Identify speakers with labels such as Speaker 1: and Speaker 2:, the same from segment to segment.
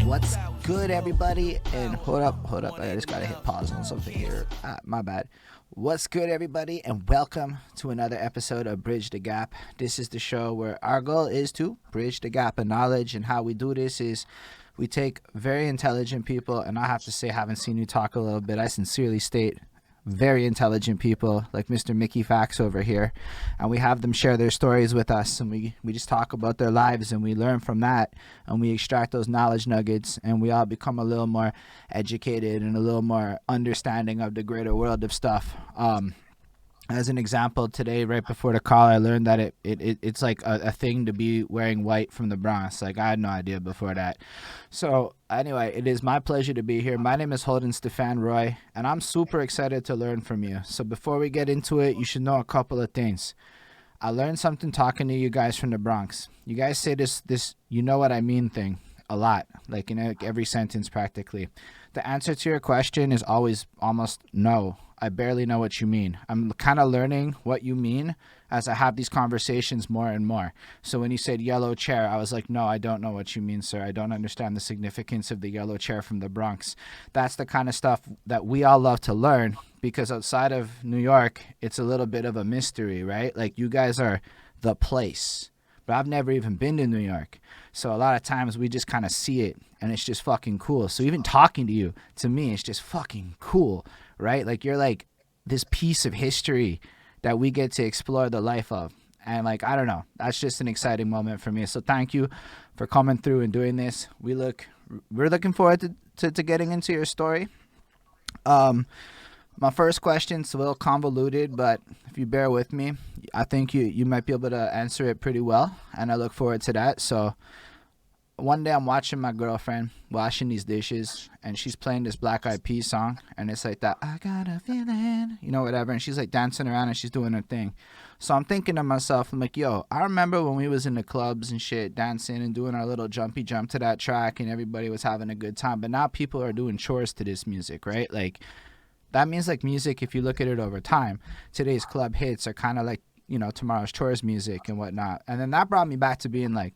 Speaker 1: What's good, everybody? And hold up. I just gotta hit pause on something here. My bad. What's good, everybody? And welcome to another episode of Bridge the Gap. This is the show where our goal is to bridge the gap of knowledge. And how we do this is we take very intelligent people, and I have to say, having seen you talk a little bit, I sincerely state very intelligent people like Mr. Mickey Factz over here, and we have them share their stories with us, and we just talk about their lives, and we learn from that, and we extract those knowledge nuggets, and we all become a little more educated and a little more understanding of the greater world of stuff. As an example, today, right before the call, I learned that it's like a thing to be wearing white from the Bronx. Like, I had no idea before that. So, anyway, it is my pleasure to be here. My name is Holden Stephan Roy, and I'm super excited to learn from you. So, before we get into it, you should know a couple of things. I learned something talking to you guys from the Bronx. You guys say this you know what I mean thing a lot, like in every sentence practically. The answer to your question is always almost no. I barely know what you mean. I'm kind of learning what you mean as I have these conversations more and more. So when you said yellow chair, I was like, no, I don't know what you mean, sir. I don't understand the significance of the yellow chair from the Bronx. That's the kind of stuff that we all love to learn, because outside of New York, it's a little bit of a mystery, right? Like, you guys are the place. But I've never even been to New York. So a lot of times we just kind of see it, and it's just fucking cool. So even talking to you, to me, it's just fucking cool, right? Like, you're like this piece of history that we get to explore the life of. And like, I don't know, that's just an exciting moment for me. So thank you for coming through and doing this. We're looking forward to getting into your story. My first question's a little convoluted, but if you bear with me, I think you might be able to answer it pretty well, and I look forward to that. So one day I'm watching my girlfriend washing these dishes, and she's playing this Black Eyed Peas song, and it's like that, I got a feeling, whatever, and she's like dancing around and she's doing her thing. So I'm thinking to myself, I'm like, yo, I remember when we was in the clubs and shit, dancing and doing our little jumpy jump to that track, and everybody was having a good time, but now people are doing chores to this music, right? Like, that means like music, if you look at it over time, today's club hits are kind of like, tomorrow's chores music and whatnot. And then that brought me back to being like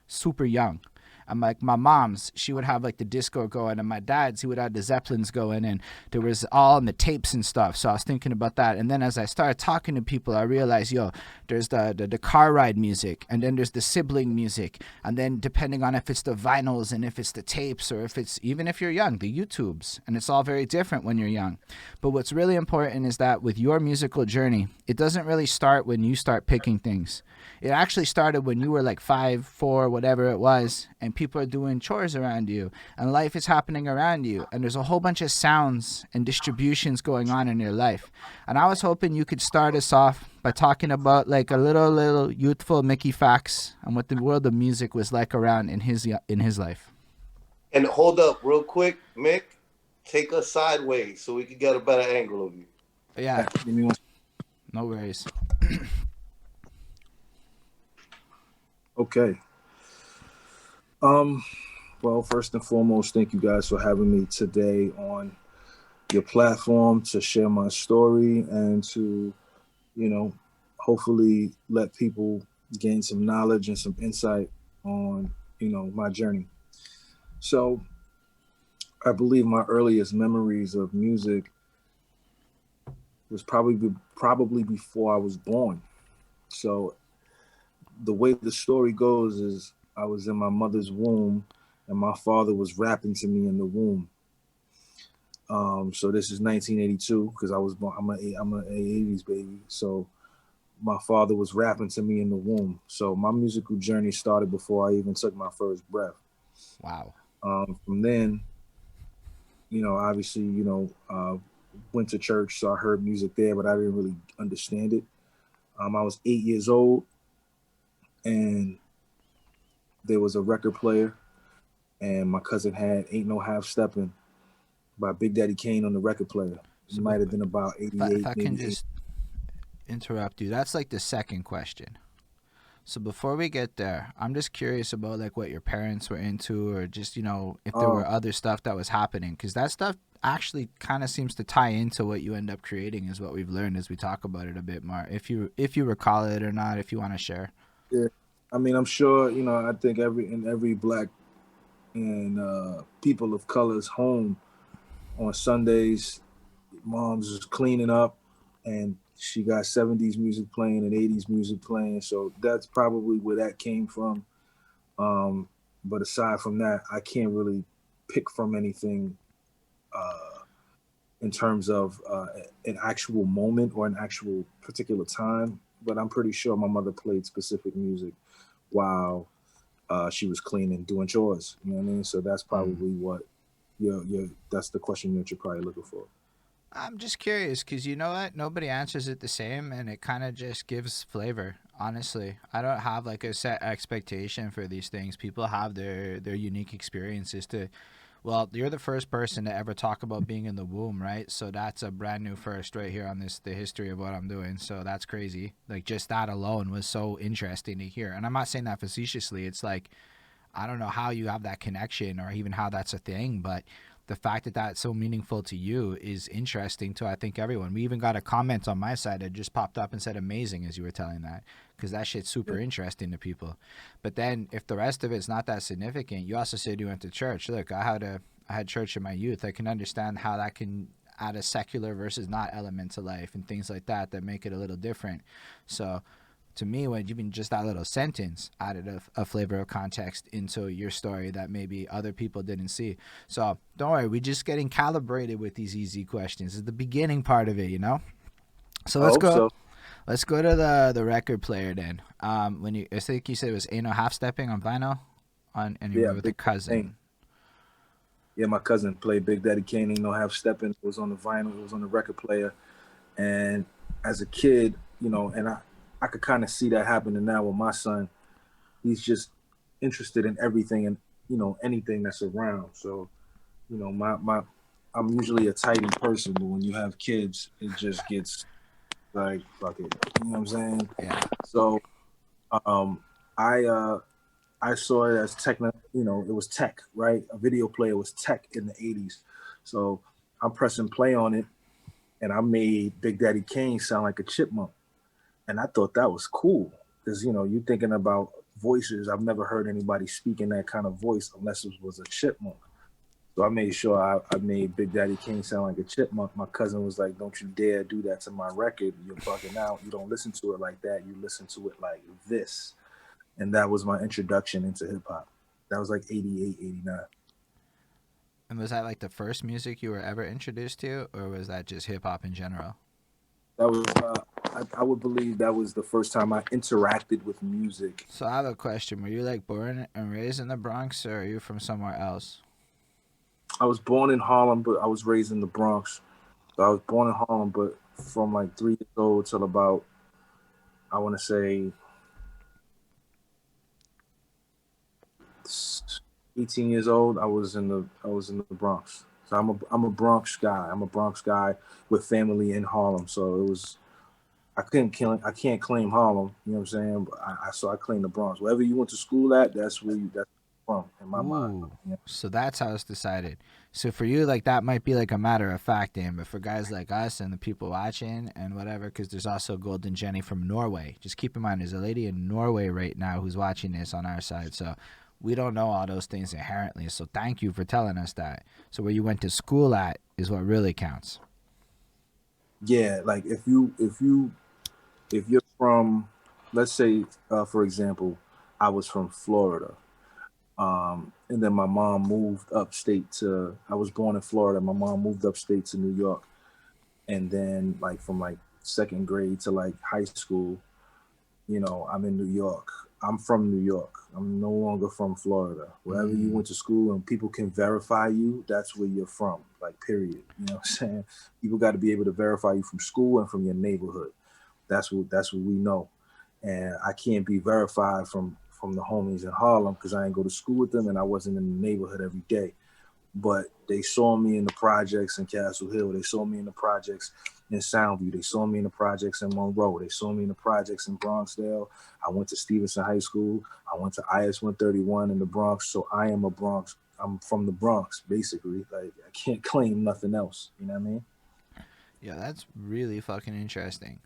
Speaker 1: super young. I'm like, my mom's, she would have like the disco going, and my dad's, he would have the Zeppelins going, and there was all in the tapes and stuff. So I was thinking about that. And then as I started talking to people, I realized, yo, there's the car ride music, and then there's the sibling music. And then depending on if it's the vinyls and if it's the tapes, or if it's, even if you're young, the YouTubes. And it's all very different when you're young. But what's really important is that with your musical journey, it doesn't really start when you start picking things. It actually started when you were like 5, 4, whatever it was, and people are doing chores around you, and life is happening around you, and there's a whole bunch of sounds and distributions going on in your life. And I was hoping you could start us off by talking about like a little youthful Mickey Factz and what the world of music was like around in his life.
Speaker 2: And hold up real quick, Mick. Take us sideways so we can get a better angle of you.
Speaker 1: Yeah, no worries.
Speaker 3: Okay. Well, first and foremost, thank you guys for having me today on your platform to share my story and to, hopefully let people gain some knowledge and some insight on, my journey. So I believe my earliest memories of music was probably before I was born. So the way the story goes is I was in my mother's womb, and my father was rapping to me in the womb. So this is 1982 because I was born. I'm an 80s baby. So my father was rapping to me in the womb. So my musical journey started before I even took my first breath.
Speaker 1: Wow.
Speaker 3: From then, obviously, went to church, so I heard music there, but I didn't really understand it. I was 8 years old, and there was a record player, and my cousin had "Ain't No Half Steppin'" by Big Daddy Kane on the record player. It might have been about 88.
Speaker 1: If I can just interrupt you, that's like the second question. So before we get there, I'm just curious about like what your parents were into, or just, if there were other stuff that was happening, because that stuff actually kind of seems to tie into what you end up creating, is what we've learned as we talk about it a bit more. If you recall it or not, if you want to share.
Speaker 3: Yeah, I mean, I'm sure, I think every black and people of color's home on Sundays, mom's is cleaning up and she got 70s music playing and 80s music playing. So that's probably where that came from. But aside from that, I can't really pick from anything in terms of an actual moment or an actual particular time. But I'm pretty sure my mother played specific music while she was cleaning, doing chores. You know what I mean? So that's probably what that's the question that you're probably looking for.
Speaker 1: I'm just curious because you know what? Nobody answers it the same, and it kind of just gives flavor. Honestly, I don't have like a set expectation for these things. People have their unique experiences to. Well, you're the first person to ever talk about being in the womb, right? So that's a brand new first right here on the history of what I'm doing. So that's crazy. Like just that alone was so interesting to hear. And I'm not saying that facetiously. It's like I don't know how you have that connection or even how that's a thing, but the fact that that's so meaningful to you is interesting to I think everyone. We even got a comment on my side that just popped up and said amazing as you were telling that because that shit's super interesting to people. But then if the rest of it's not that significant, you also said you went to church. Look, I had church in my youth. I can understand how that can add a secular versus not element to life and things like that make it a little different. So to me, when even just that little sentence added a flavor of context into your story that maybe other people didn't see. So don't worry, we're just getting calibrated with these easy questions. It's the beginning part of it, you know. So
Speaker 3: I
Speaker 1: let's
Speaker 3: hope
Speaker 1: go.
Speaker 3: so.
Speaker 1: Let's go to the record player then. I think you said it was Ain't No Half Stepping on vinyl, and you
Speaker 3: Yeah,
Speaker 1: were with a
Speaker 3: Big Daddy Kane.
Speaker 1: cousin.
Speaker 3: Yeah, my cousin played Big Daddy Kane. Ain't No Half Stepping. It was on the vinyl. It was on the record player. And as a kid, and I could kind of see that happening now with my son. He's just interested in everything and anything that's around. So my I'm usually a tidy person, but when you have kids, it just gets like fuck it. You know what I'm saying?
Speaker 1: Yeah.
Speaker 3: So um, I I saw it as it was tech, right? A video player was tech in the 80s. So I'm pressing play on it and I made Big Daddy Kane sound like a chipmunk. And I thought that was cool because, you're thinking about voices. I've never heard anybody speak in that kind of voice unless it was a chipmunk. So I made sure I made Big Daddy Kane sound like a chipmunk. My cousin was like, "Don't you dare do that to my record. You're bugging out. You don't listen to it like that. You listen to it like this." And that was my introduction into hip hop. That was like 88, 89.
Speaker 1: And was that like the first music you were ever introduced to, or was that just hip hop in general?
Speaker 3: That was, I would believe that was the first time I interacted with music.
Speaker 1: So I have a question. Were you like born and raised in the Bronx, or are you from somewhere else?
Speaker 3: I was born in Harlem, but I was raised in the Bronx. So I was born in Harlem, but from like 3 years old till about, I want to say, 18 years old, I was in the Bronx. So I'm a Bronx guy. I'm a Bronx guy with family in Harlem. So it was I can't claim Harlem. You know what I'm saying? But I claim the Bronx. Wherever you went to school at, that's from in my mind.
Speaker 1: Ooh.
Speaker 3: Yeah.
Speaker 1: So that's how it's decided. So for you, like that might be like a matter of fact, Dan, but for guys like us and the people watching and whatever, because there's also Golden Jenny from Norway. Just keep in mind, there's a lady in Norway right now who's watching this on our side. So we don't know all those things inherently. So thank you for telling us that. So where you went to school at is what really counts.
Speaker 3: Yeah, like if you're from, let's say, for example, I was from Florida, and then my mom moved upstate to. I was born in Florida. My mom moved upstate to New York, and then like from like second grade to like high school, I'm in New York. I'm from New York. I'm no longer from Florida. Wherever you
Speaker 1: Mm.
Speaker 3: went to school and people can verify you, that's where you're from. Like period. You know what I'm saying? People got to be able to verify you from school and from your neighborhood. That's what we know. And I can't be verified from the homies in Harlem because I didn't go to school with them and I wasn't in the neighborhood every day. But they saw me in the projects in Castle Hill. They saw me in the projects in Soundview. They saw me in the projects in Monroe. They saw me in the projects in Bronxdale. I went to Stevenson High School. I went to IS 131 in the Bronx. So I am a Bronx. I'm from the Bronx, basically. Like I can't claim nothing else. You know what I mean?
Speaker 1: Yeah, that's really fucking interesting.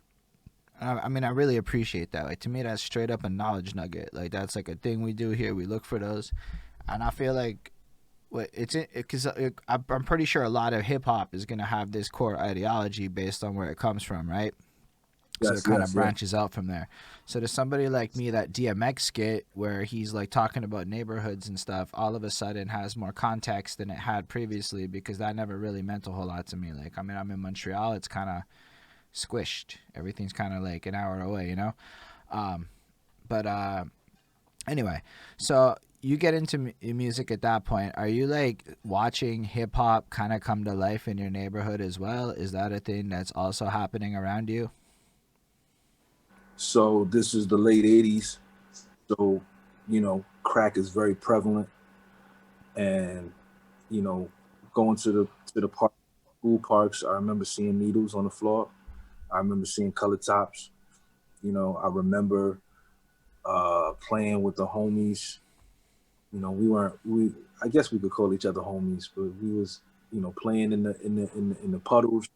Speaker 1: I mean, I really appreciate that. Like to me, that's straight up a knowledge nugget. Like that's like a thing we do here. We look for those, and I feel like what it's because I'm pretty sure a lot of hip hop is gonna have this core ideology based on where it comes from, right? So it
Speaker 3: Yes,
Speaker 1: kind of
Speaker 3: yes, yeah.
Speaker 1: branches out from there. So to somebody like me, that DMX skit where he's like talking about neighborhoods and stuff, all of a sudden has more context than it had previously because that never really meant a whole lot to me. Like, I mean, I'm in Montreal, it's kind of squished. Everything's kind of like an hour away, you know? Um, but anyway, so you get into music at that point. Are you like watching hip hop kind of come to life in your neighborhood as well? Is that a thing that's also happening around you?
Speaker 3: So this is the late '80s. So, crack is very prevalent, and going to the park, school parks. I remember seeing needles on the floor. I remember seeing color tops. I remember playing with the homies. We weren't we. I guess we could call each other homies, but we was playing in the puddles.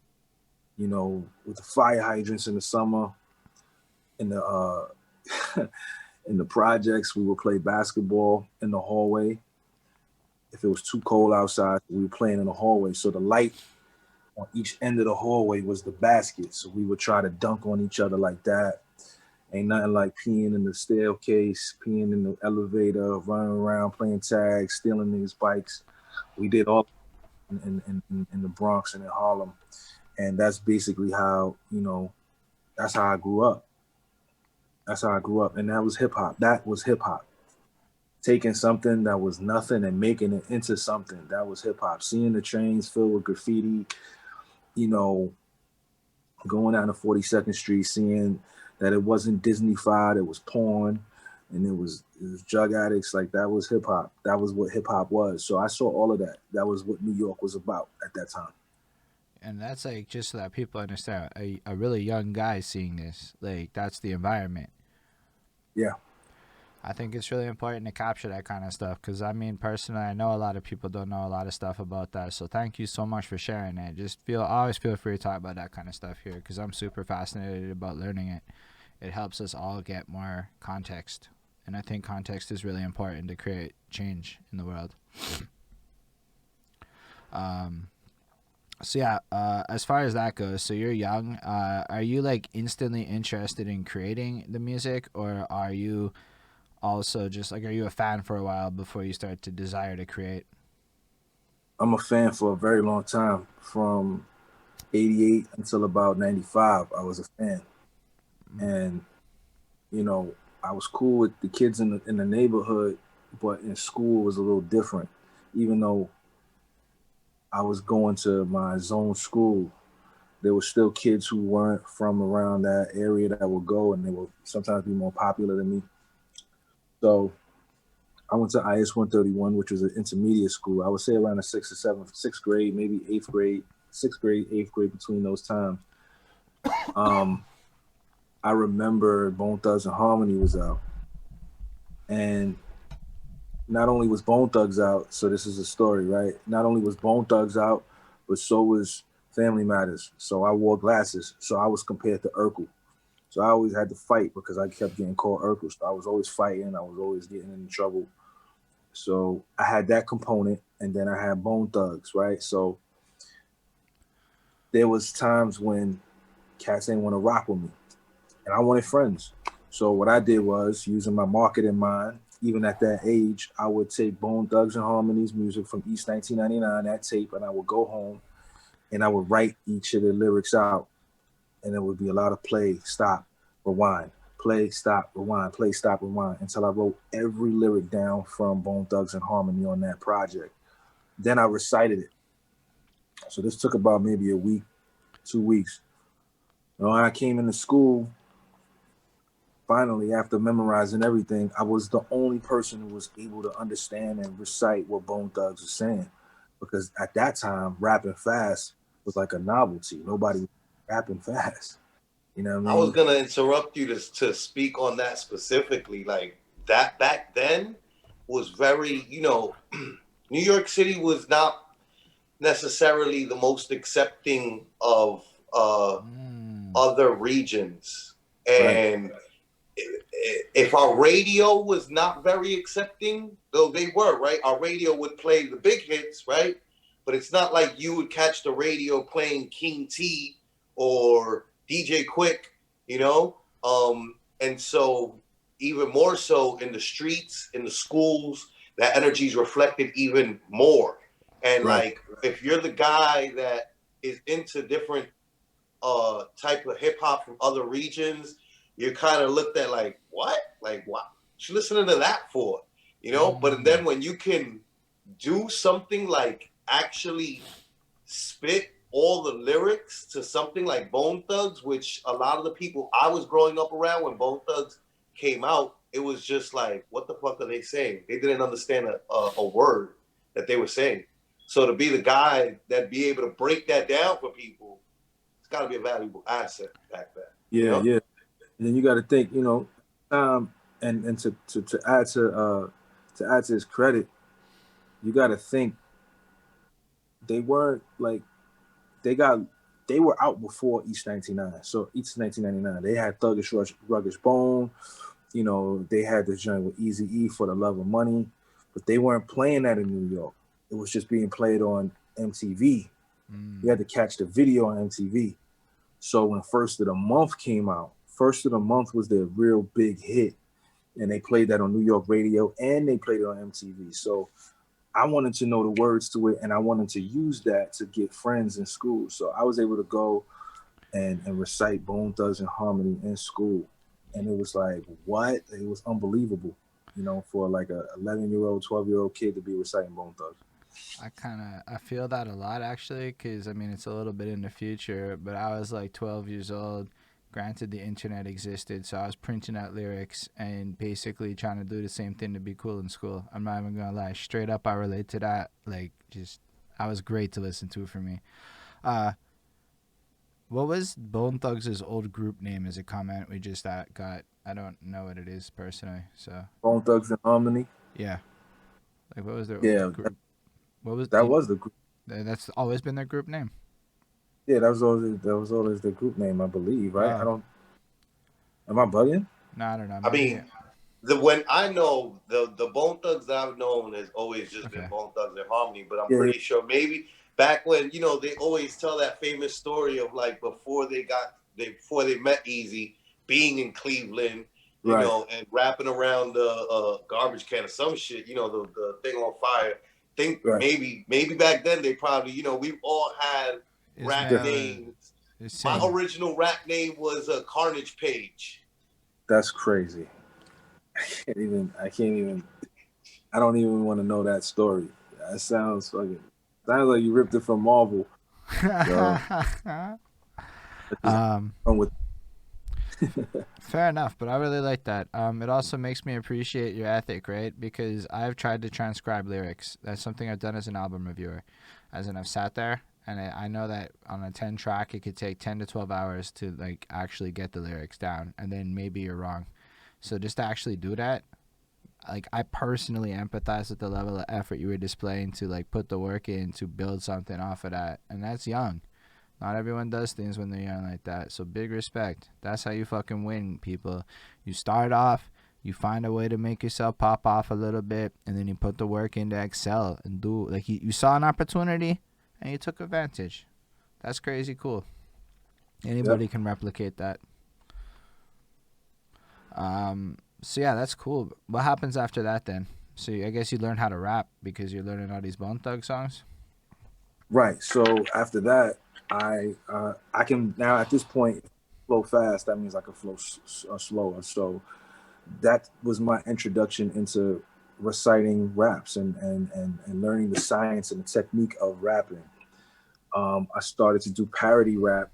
Speaker 3: With the fire hydrants in the summer. In the in the projects, we would play basketball in the hallway. If it was too cold outside, we were playing in the hallway. So the light on each end of the hallway was the basket. So we would try to dunk on each other like that. Ain't nothing like peeing in the staircase, peeing in the elevator, running around playing tag, stealing niggas' bikes. We did all in the Bronx and in Harlem. And that's basically how, that's how I grew up. That's how I grew up. And that was hip hop. That was hip hop. Taking something that was nothing and making it into something. That was hip hop. Seeing the trains filled with graffiti, you know, going down to 42nd Street, seeing that it wasn't Disney-fied, it was porn, and it was drug addicts. Like that was hip hop. That was what hip hop was. So I saw all of that. That was what New York was about at that time.
Speaker 1: And that's like just so that people understand a really young guy seeing this, like that's the environment.
Speaker 3: Yeah.
Speaker 1: I think it's really important to capture that kind of stuff because I mean, personally, I know a lot of people don't know a lot of stuff about that. So thank you so much for sharing it. Just always feel free to talk about that kind of stuff here because I'm super fascinated about learning it. It helps us all get more context, and I think context is really important to create change in the world. Um, so yeah, as far as that goes, so you're young. Are you like instantly interested in creating the music, or are you also just like are you a fan for a while before you start to desire to create?
Speaker 3: I'm a fan for a very long time. From '88 until about '95, I was a fan. And, you know, I was cool with the kids in the neighborhood, but in school it was a little different. Even though I was going to my zone school, there were still kids who weren't from around that area that would go, and they would sometimes be more popular than me. So I went to IS 131, which was an intermediate school. I would say around the sixth or seventh, sixth grade, maybe eighth grade, sixth grade, eighth grade, between those times. Um, I remember Bone Thugs and Harmony was out, and not only was Bone Thugs out, so this is a story, right? Not only was Bone Thugs out, but so was Family Matters. So I wore glasses, so I was compared to Urkel. So I always had to fight because I kept getting called Urkel. So I was always fighting. I was always getting in trouble. So I had that component, and then I had Bone Thugs, right? So there was times when cats didn't want to rock with me, and I wanted friends. So what I did was, using my marketing mind, even at that age, I would take Bone Thugs and Harmony's music from East 1999, that tape, and I would go home and I would write each of the lyrics out. And there would be a lot of play, stop, rewind, play, stop, rewind, play, stop, rewind, until I wrote every lyric down from Bone Thugs and Harmony on that project. Then I recited it. So this took about maybe a week, 2 weeks. When I came into school, finally, after memorizing everything, I was the only person who was able to understand and recite what Bone Thugs was saying. Because at that time, rapping fast was like a novelty. Nobody was rapping fast. You know what I
Speaker 2: I was
Speaker 3: mean?
Speaker 2: gonna interrupt you to speak on that specifically. Like that back then was very, New York City was not necessarily the most accepting of
Speaker 1: Mm,
Speaker 2: other regions.
Speaker 3: Right.
Speaker 2: And if our radio was not very accepting, though they were, right? Our radio would play the big hits, right? But it's not like you would catch the radio playing King T or DJ Quick, you know? And so even more so in the streets, in the schools, that energy is reflected even more. And
Speaker 3: Right.
Speaker 2: like, if you're the guy that is into different type of hip hop from other regions, you're kind of looked at like, what? Like, what? What you listening to that for? You know? But then when you can do something like actually spit all the lyrics to something like Bone Thugs, which a lot of the people I was growing up around when Bone Thugs came out, it was just like, what the fuck are they saying? They didn't understand a word that they were saying. So to be the guy that be able to break that down for people, it's got to be a valuable asset back then.
Speaker 3: Yeah,
Speaker 2: you know?
Speaker 3: yeah. And then you got to think, you know, and to add to his credit, you got to think they weren't like they were out before East 99. So East 1999, they had Thuggish Ruggish Bone. You know, they had this joint with Eazy-E, For the Love of Money, but they weren't playing that in New York. It was just being played on MTV. You had to catch the video on MTV. So when First of the Month came out, First of the Month was their real big hit. And they played that on New York radio and they played it on MTV. So I wanted to know the words to it and I wanted to use that to get friends in school. So I was able to go and recite Bone Thugs and Harmony in school. And it was like, what? It was unbelievable, you know, for like a 11-year-old, 12-year-old kid to be reciting Bone Thugs.
Speaker 1: I feel that a lot actually, because I mean it's a little bit in the future, but I was like 12 years old. Granted, the internet existed, so I was printing out lyrics and basically trying to do the same thing to be cool in school. I'm not even gonna lie, straight up, I relate to that. Like, just I was great to listen to for me. What was Bone Thugs' old group name? As a comment we just got. I don't know what it is personally, so
Speaker 3: Bone Thugs and Harmony.
Speaker 1: yeah. Like, what was their
Speaker 3: Yeah,
Speaker 1: group? What was
Speaker 3: that was the group.
Speaker 1: That's always been their group name.
Speaker 3: Yeah, that was always the group name, I believe, right?
Speaker 1: Wow.
Speaker 3: Am I bugging?
Speaker 1: No, I don't know.
Speaker 2: I mean, when I know the Bone Thugs that I've known has always just been Bone Thugs and Harmony, but I'm pretty sure maybe back when, you know, they always tell that famous story of like before they met Eazy, being in Cleveland, you know, and rapping around the garbage can or some shit, you know, the thing on fire. Maybe back then they probably, you know, we've all had rap names. My original rap name was Carnage Page.
Speaker 3: That's crazy. I don't even want to know that story. That sounds like you ripped it from Marvel.
Speaker 1: Fair enough, but I really like that. It also makes me appreciate your ethic, right? Because I've tried to transcribe lyrics. That's something I've done as an album reviewer. As in, I've sat there, and I know that on a 10 track, it could take 10 to 12 hours to like actually get the lyrics down, and then maybe you're wrong. So just to actually do that, like, I personally empathize with the level of effort you were displaying to like put the work in to build something off of that, and that's young. Not everyone does things when they're young like that. So big respect. That's how you fucking win, people. You start off, you find a way to make yourself pop off a little bit, and then you put the work in to excel and do. Like, you saw an opportunity and you took advantage. That's crazy cool. Anybody can replicate that. So yeah, that's cool. What happens after that then? So I guess you learn how to rap because you're learning all these Bone Thug songs?
Speaker 3: Right. So after that, I can now at this point flow fast. That means I can flow slower. So that was my introduction into reciting raps and learning the science and the technique of rapping. I started to do parody rap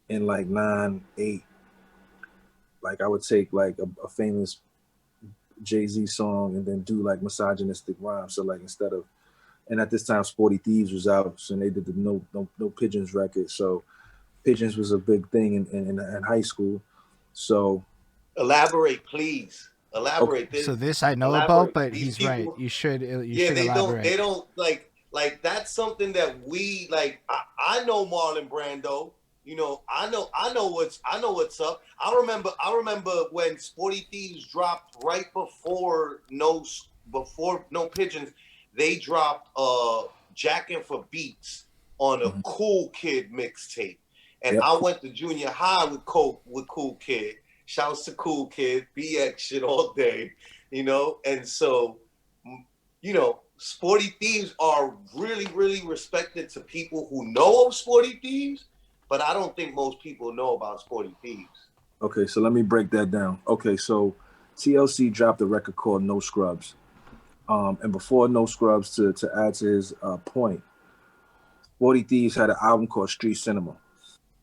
Speaker 3: in like 9, 8. Like I would take like a famous Jay-Z song and then do like misogynistic rhymes. So like instead of, and at this time Sporty Thieves was out, so they did the No Pigeons record. So Pigeons was a big thing in high school. So
Speaker 2: elaborate, please. Elaborate.
Speaker 3: Okay.
Speaker 1: So this I know about, but he's right. You should elaborate.
Speaker 2: They don't like that's something that we like. I know Marlon Brando. You know, I know what's up. I remember when Sporty Thieves dropped right before No Pigeons, they dropped Jackin' for Beats on a
Speaker 3: Mhm.
Speaker 2: Cool Kid mixtape. And
Speaker 3: Yep.
Speaker 2: I went to junior high with Cool Kid. Shouts to Cool Kid, BX shit all day, you know? And so, you know, Sporty Thieves are really, really respected to people who know of Sporty Thieves, but I don't think most people know about Sporty Thieves.
Speaker 3: Okay, so let me break that down. Okay, so TLC dropped a record called No Scrubs. And before No Scrubs, to add to his point, 40 Thieves had an album called Street Cinema.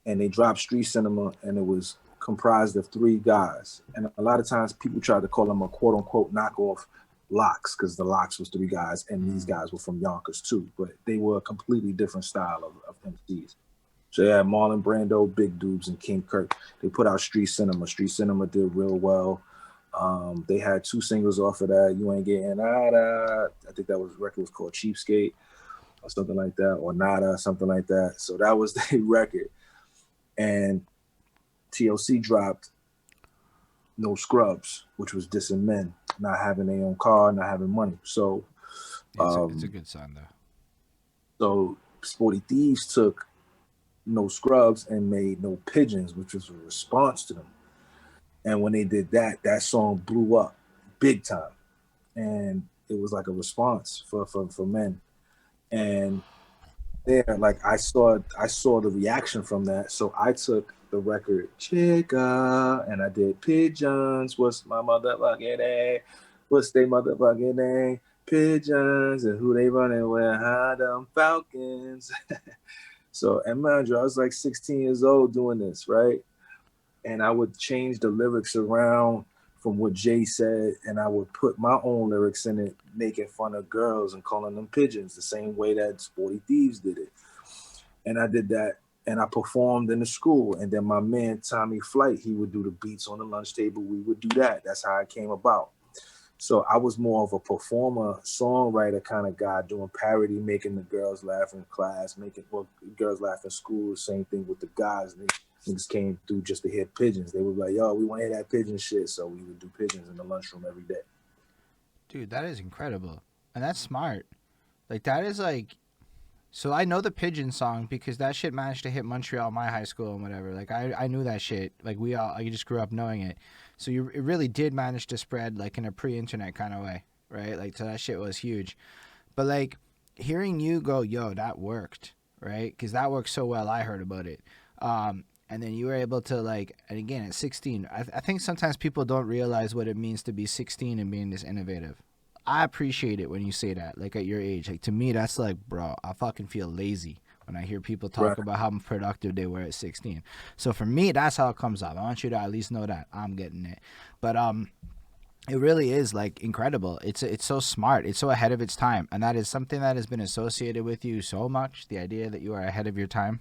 Speaker 3: And they dropped Street Cinema, and it was comprised of three guys. And a lot of times people try to call them a quote unquote knockoff Locks, because the Locks was three guys, and these guys were from Yonkers too. But they were a completely different style of MCs. So they had Marlon Brando, Big Dubes, and King Kirk. They put out Street Cinema. Street Cinema did real well. They had two singles off of that. You Ain't Getting Nada. I think that record was called Cheapskate or something like that, or Nada, something like that. So that was the record. And TLC dropped No Scrubs, which was dissing men, not having their own car, not having money. So
Speaker 1: It's a good song though.
Speaker 3: so Sporty Thieves took No Scrubs and made No Pigeons, which was a response to them. And when they did that, that song blew up big time. And it was like a response for men. And there, like I saw the reaction from that. So I took the record Chica and I did Pigeons. What's my motherfucking name? What's they motherfucking name? Pigeons, and who they running with? How them Falcons. So, and mind you, I was like 16 years old doing this, right? And I would change the lyrics around from what Jay said, and I would put my own lyrics in it, making fun of girls and calling them pigeons, the same way that Sporty Thieves did it. And I did that, and I performed in the school. And then my man Tommy Flight, he would do the beats on the lunch table. We would do that. That's how it came about. So I was more of a performer, songwriter kind of guy, doing parody, making the girls laugh in class, making girls laugh in school. Same thing with the guys. Niggas came through just to hear pigeons. They were like, yo, we want to hear that pigeon shit. So we would do pigeons in the lunchroom every day.
Speaker 1: Dude, that is incredible. And that's smart. Like, that is like. So I know the Pigeon song because that shit managed to hit Montreal, my high school, and whatever. Like, I knew that shit. Like, I just grew up knowing it. So it really did manage to spread, like, in a pre-internet kind of way, right? Like, so that shit was huge. But, like, hearing you go, yo, that worked, right? Because that worked so well, I heard about it. And then you were able to, like, and again, at 16, I think sometimes people don't realize what it means to be 16 and being this innovative. I appreciate it when you say that, like, at your age. Like, to me, that's like, bro, I fucking feel lazy when I hear people talk about how productive they were at 16. So for me, that's how it comes up. I want you to at least know that I'm getting it. But it really is, like, incredible. It's so smart. It's so ahead of its time. And that is something that has been associated with you so much, the idea that you are ahead of your time.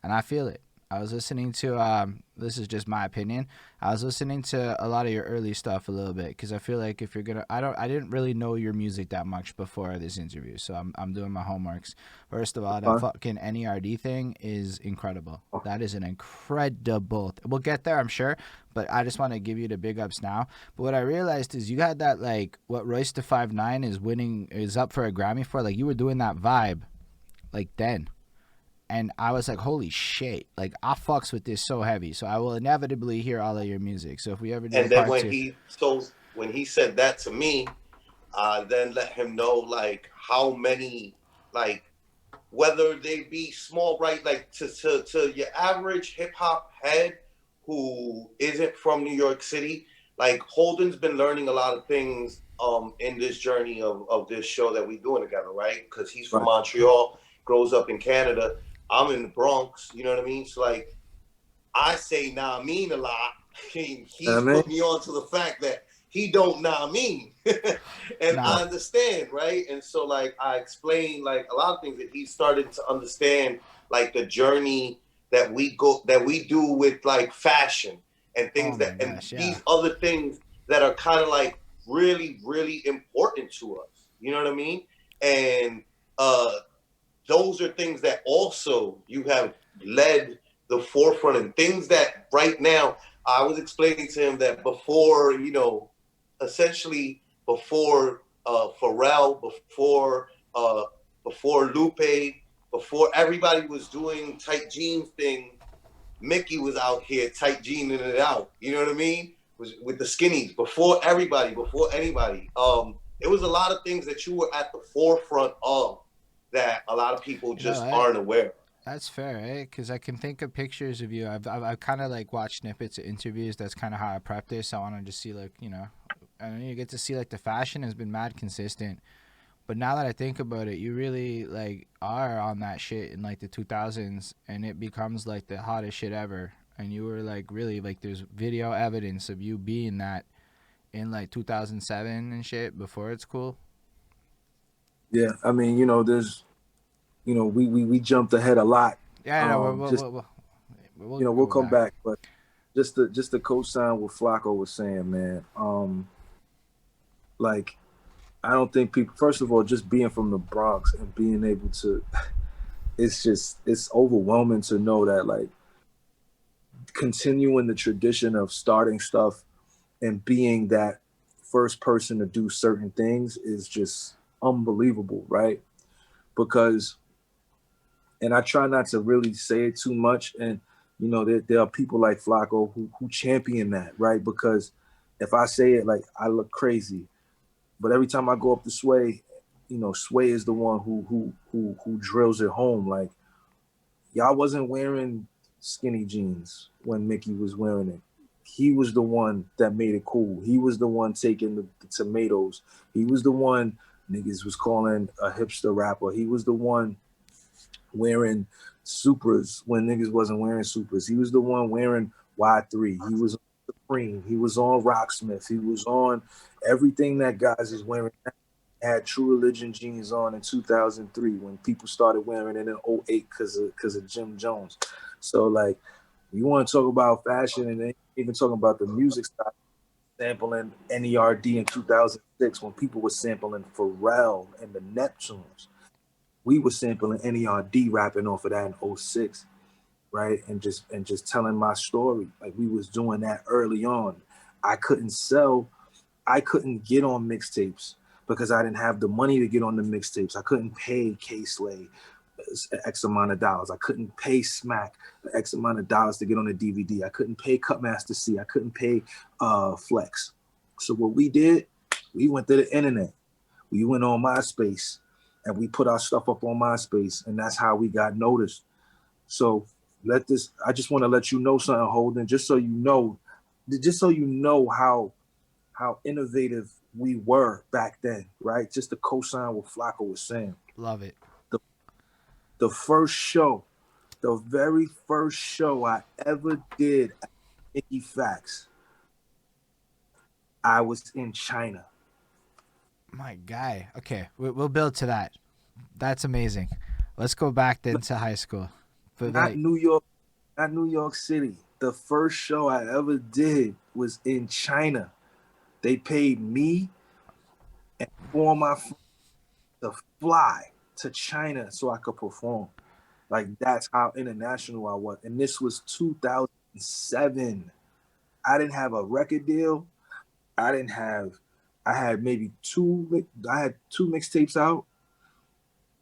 Speaker 1: And I feel it. I was listening to, this is just my opinion, I was listening to a lot of your early stuff a little bit, because I feel like if you're going to, I didn't really know your music that much before this interview, so I'm doing my homeworks. First of all, that fucking NERD thing is incredible. That is an incredible, we'll get there, I'm sure, but I just want to give you the big ups now. But what I realized is you had that, like, what Royce da 5'9" is up for a Grammy for, like, you were doing that vibe, like, then. And I was like, holy shit, like, I fucks with this so heavy. So I will inevitably hear all of your music. So if we ever do
Speaker 2: and then when he said that to me, then let him know, like, how many, like, whether they be small, right? Like, to your average hip hop head who isn't from New York City, like, Holden's been learning a lot of things in this journey of this show that we're doing together, right? Because he's from Montreal, grows up in Canada. I'm in the Bronx, you know what I mean? So, like, I say nah mean a lot. He's put me on to the fact that he don't nah mean. And I understand, right? And so, like, I explain, like, a lot of things that he started to understand, like, the journey that we do with, like, fashion and things these other things that are kind of, like, really, really important to us. You know what I mean? And those are things that also you have led the forefront and things that right now I was explaining to him that before, you know, essentially before Pharrell, before Lupe, before everybody was doing tight jeans thing, Mickey was out here tight jeaning it out. You know what I mean? Was with the skinnies before everybody, before anybody. It was a lot of things that you were at the forefront of that a lot of people just aren't aware of.
Speaker 1: That's fair, eh? Because I can think of pictures of you. I've kind of like watched snippets of interviews. That's kind of how I prep this. I want to just see like, you know, and you get to see like the fashion has been mad consistent. But now that I think about it, you really like are on that shit in like the 2000s, and it becomes like the hottest shit ever. And you were like really like there's video evidence of you being that in like 2007 and shit before it's cool.
Speaker 3: Yeah, I mean, you know, there's, you know, we jumped ahead a lot.
Speaker 1: Yeah, no,
Speaker 3: we'll come back, but just to co-sign what Flacco was saying, man. Like, I don't think people. First of all, just being from the Bronx and being able to, it's overwhelming to know that like continuing the tradition of starting stuff and being that first person to do certain things is just unbelievable, right? Because, and I try not to really say it too much, and you know there are people like Flacco who champion that, right? Because if I say it, like I look crazy, but every time I go up to Sway, you know, Sway is the one who drills it home. Like, y'all wasn't wearing skinny jeans when Mickey was wearing it. He was the one that made it cool. He was the one taking the tomatoes. He was the one niggas was calling a hipster rapper. He was the one wearing Supras when niggas wasn't wearing Supras. He was the one wearing Y3. He was on Supreme. He was on Rocksmith. He was on everything that guys is wearing. Had True Religion jeans on in 2003 when people started wearing it in 08 because of Jim Jones. So like, you want to talk about fashion and then even talking about the music style, sampling NERD in 2006 when people were sampling Pharrell and the Neptunes. We were sampling NERD, rapping off of that in 06, right? And just telling my story. Like, we was doing that early on. I couldn't get on mixtapes because I didn't have the money to get on the mixtapes. I couldn't pay K-Slay X amount of dollars. I couldn't pay Smack X amount of dollars to get on the DVD. I couldn't pay Cutmaster C. I couldn't pay Flex. So what we did, we went to the internet. We went on MySpace and we put our stuff up on MySpace, and that's how we got noticed. So I just want to let you know something, Holden, just so you know how innovative we were back then, right? Just to co-sign what Flacco was saying.
Speaker 1: Love it.
Speaker 3: The very first show I ever did at Mickey Factz, I was in China.
Speaker 1: My guy. Okay, we'll build to that. That's amazing. Let's go back then to high school. But
Speaker 3: not New York City. The first show I ever did was in China. They paid me and 4 of my friends to fly to China so I could perform. Like, that's how international I was. And this was 2007. I didn't have a record deal. I had maybe two mixtapes out.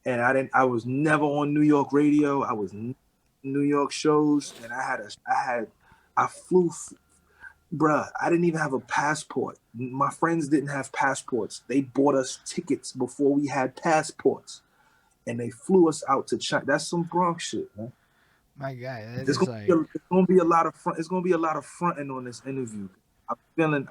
Speaker 3: And I was never on New York radio. I was New York shows. And I flew, bruh, I didn't even have a passport. My friends didn't have passports. They bought us tickets before we had passports. And they flew us out to China. That's some Bronx shit, man.
Speaker 1: My guy,
Speaker 3: It's gonna be a lot of fronting on this interview. I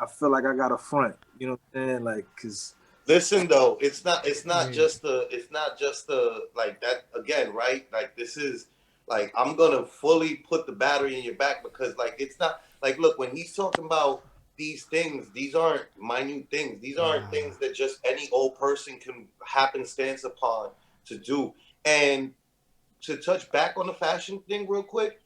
Speaker 3: feel like I got a front. You know what I'm saying? Like, cause
Speaker 2: listen though, it's not just the like that again, right? Like, this is like, I'm gonna fully put the battery in your back, because like, it's not like, look, when he's talking about these things, these aren't minute things. These aren't things that just any old person can happenstance upon to do. And to touch back on the fashion thing real quick,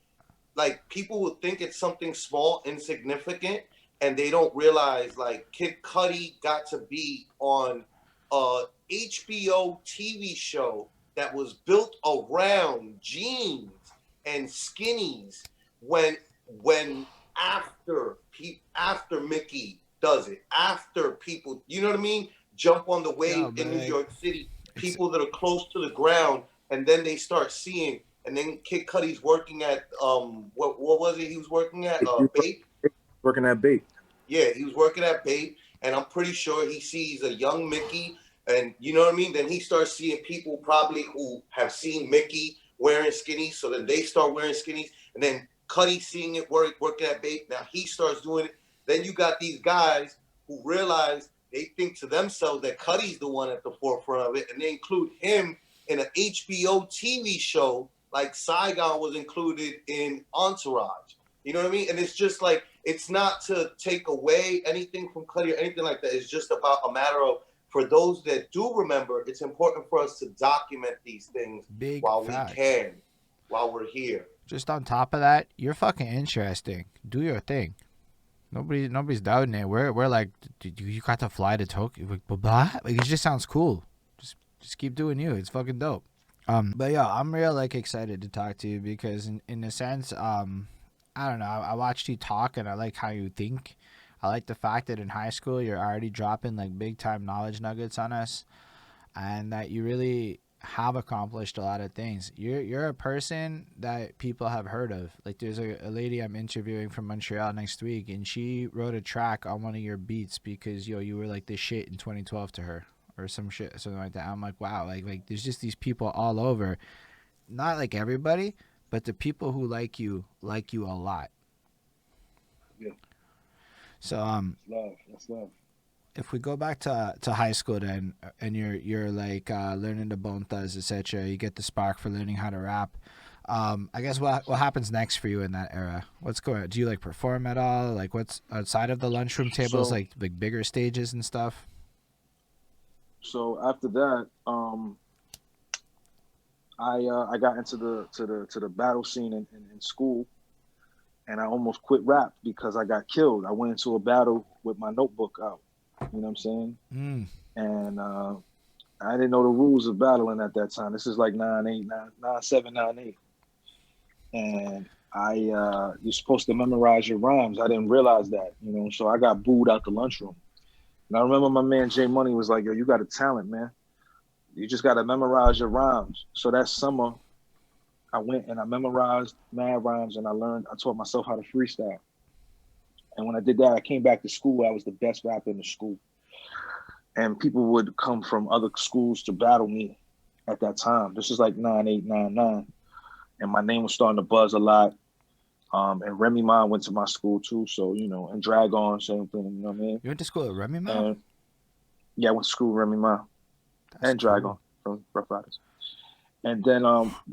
Speaker 2: like, people would think it's something small, insignificant, and they don't realize, like, Kid Cudi got to be on a HBO TV show that was built around jeans. and skinnies when after Mickey does it, after people, you know what I mean, jump on the wave in New York City, people that are close to the ground, and then they start seeing, and then Kid Cudi's working at what was it he was working at, Bape?
Speaker 3: Working at Bape.
Speaker 2: Yeah, he was working at Bape, and I'm pretty sure he sees a young Mickey, and you know what I mean? Then he starts seeing people probably who have seen Mickey wearing skinnies, so then they start wearing skinnies, and then Cudi seeing it working at Bape. Now he starts doing it. Then you got these guys who realize they think to themselves that Cudi's the one at the forefront of it, and they include him in an HBO TV show like Saigon was included in Entourage. You know what I mean? And it's just like, it's not to take away anything from Cudi or anything like that. It's just about a matter of, for those that do remember, it's important for us to document these things while we can, while we're here.
Speaker 1: Just on top of that, you're fucking interesting. Do your thing. Nobody's doubting it. We're like, you got to fly to Tokyo. Like, blah, blah. Like, it just sounds cool. Just keep doing you. It's fucking dope. But yeah, I'm real like excited to talk to you because in a sense, I don't know. I watched you talk and I like how you think. I like the fact that in high school you're already dropping like big time knowledge nuggets on us, and that you really have accomplished a lot of things. You're a person that people have heard of. Like there's a lady I'm interviewing from Montreal next week, and she wrote a track on one of your beats because you were like this shit in 2012 to her or something like that. I'm like, wow, like there's just these people all over. Not like everybody, but the people who like you a lot.
Speaker 3: Yeah.
Speaker 1: So
Speaker 3: that's love.
Speaker 1: If we go back to high school then, and you're like learning the bontas, etc., you get the spark for learning how to rap. I guess what happens next for you in that era? What's going on? Do you like perform at all? Like what's outside of the lunchroom tables,
Speaker 3: So,
Speaker 1: like bigger stages and stuff?
Speaker 3: So after that, I got into the battle scene in school, and I almost quit rap because I got killed. I went into a battle with my notebook out. You know what I'm saying? And I didn't know the rules of battling at that time. This is like 97, 98. And you're supposed to memorize your rhymes. I didn't realize that, so I got booed out the lunchroom. And I remember my man Jay Money was like, yo, you got a talent, man. You just got to memorize your rhymes. So that summer, I went and I memorized mad rhymes, and I taught myself how to freestyle. And when I did that, I came back to school. I was the best rapper in the school. And people would come from other schools to battle me at that time. This is like 98, 99. And my name was starting to buzz a lot. And Remy Ma went to my school too. So, and Dragon, same thing. You know what I mean?
Speaker 1: You went to school at Remy Ma?
Speaker 3: Yeah, I went to school with Remy Ma. That's and cool. Dragon from Rough Riders. And then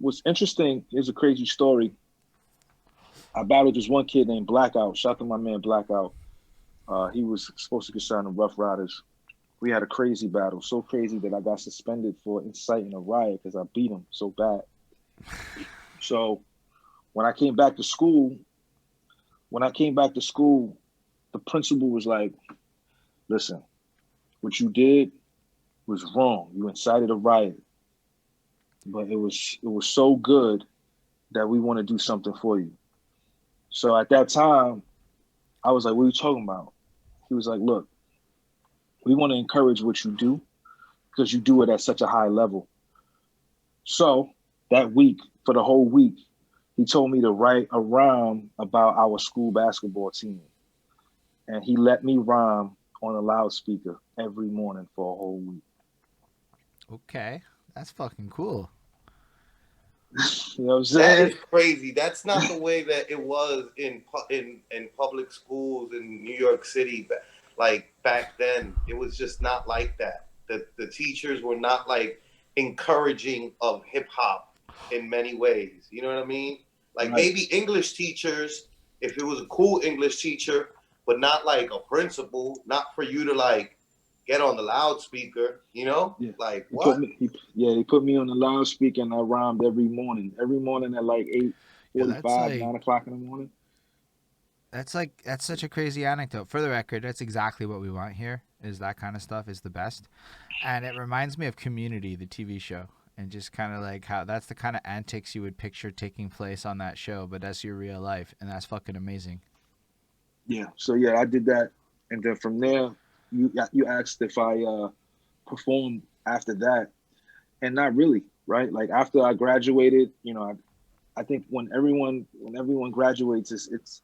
Speaker 3: what's interesting is a crazy story. I battled this one kid named Blackout. Shout out to my man Blackout. He was supposed to get signed to Rough Riders. We had a crazy battle, so crazy that I got suspended for inciting a riot because I beat him so bad. So when I came back to school, the principal was like, listen, what you did was wrong. You incited a riot. But it was so good that we want to do something for you. So at that time, I was like, what are you talking about? He was like, look, we want to encourage what you do because you do it at such a high level. So that week, for the whole week, he told me to write a rhyme about our school basketball team. And he let me rhyme on a loudspeaker every morning for a whole week.
Speaker 1: Okay, that's fucking cool.
Speaker 3: You know what I'm saying?
Speaker 2: That is crazy. That's not the way that it was in public schools in New York City. Like back then, it was just not like that. The teachers were not like encouraging of hip hop in many ways. You know what I mean? Like maybe English teachers, if it was a cool English teacher, but not like a principal, not for you to like get on the loudspeaker,
Speaker 3: Yeah.
Speaker 2: Like what?
Speaker 3: He put me on the loudspeaker, and I rhymed every morning at like 8:45, 9 o'clock in the morning.
Speaker 1: That's such a crazy anecdote. For the record, that's exactly what we want here. Is that kind of stuff is the best, and it reminds me of Community, the TV show. and just kind of like how that's the kind of antics you would picture taking place on that show, but that's your real life, and that's fucking amazing.
Speaker 3: Yeah. So yeah, I did that, and then from there, you asked if I performed after that, and not really, right? Like after I graduated, I think when everyone graduates, it's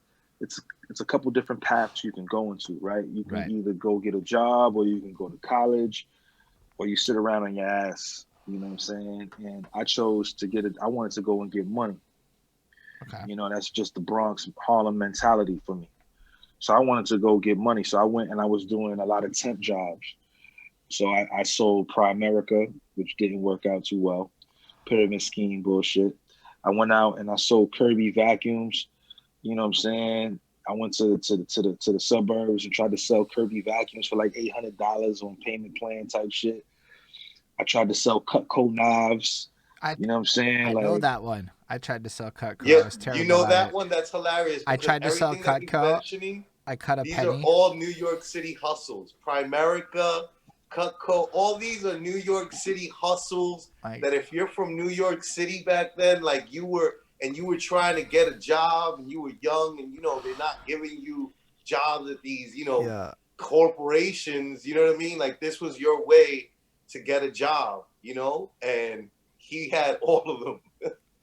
Speaker 3: a couple different paths you can go into, right? You can either go get a job, or you can go to college, or you sit around on your ass. You know what I'm saying? And I chose to get it. I wanted to go and get money.
Speaker 1: Okay.
Speaker 3: That's just the Bronx, Harlem mentality for me. So I wanted to go get money. So I went and I was doing a lot of temp jobs. So I sold Primerica, which didn't work out too well. Pyramid scheme bullshit. I went out and I sold Kirby vacuums. You know what I'm saying? I went to the suburbs and tried to sell Kirby vacuums for like $800 on payment plan type shit. I tried to sell Cutco knives. You know what I'm saying?
Speaker 1: I know that one. I tried to sell Cutco.
Speaker 2: Yeah,
Speaker 1: I was terrible
Speaker 2: you know
Speaker 1: at
Speaker 2: that
Speaker 1: it.
Speaker 2: one? That's hilarious.
Speaker 1: I tried to sell Cutco. I cut a
Speaker 2: these
Speaker 1: penny.
Speaker 2: are all New York City hustles. Primerica, Cutco, all these are New York City hustles that if you're from New York City back then, like you were trying to get a job and you were young and, they're not giving you jobs at these, corporations, you know what I mean? Like this was your way to get a job, and he had all of them.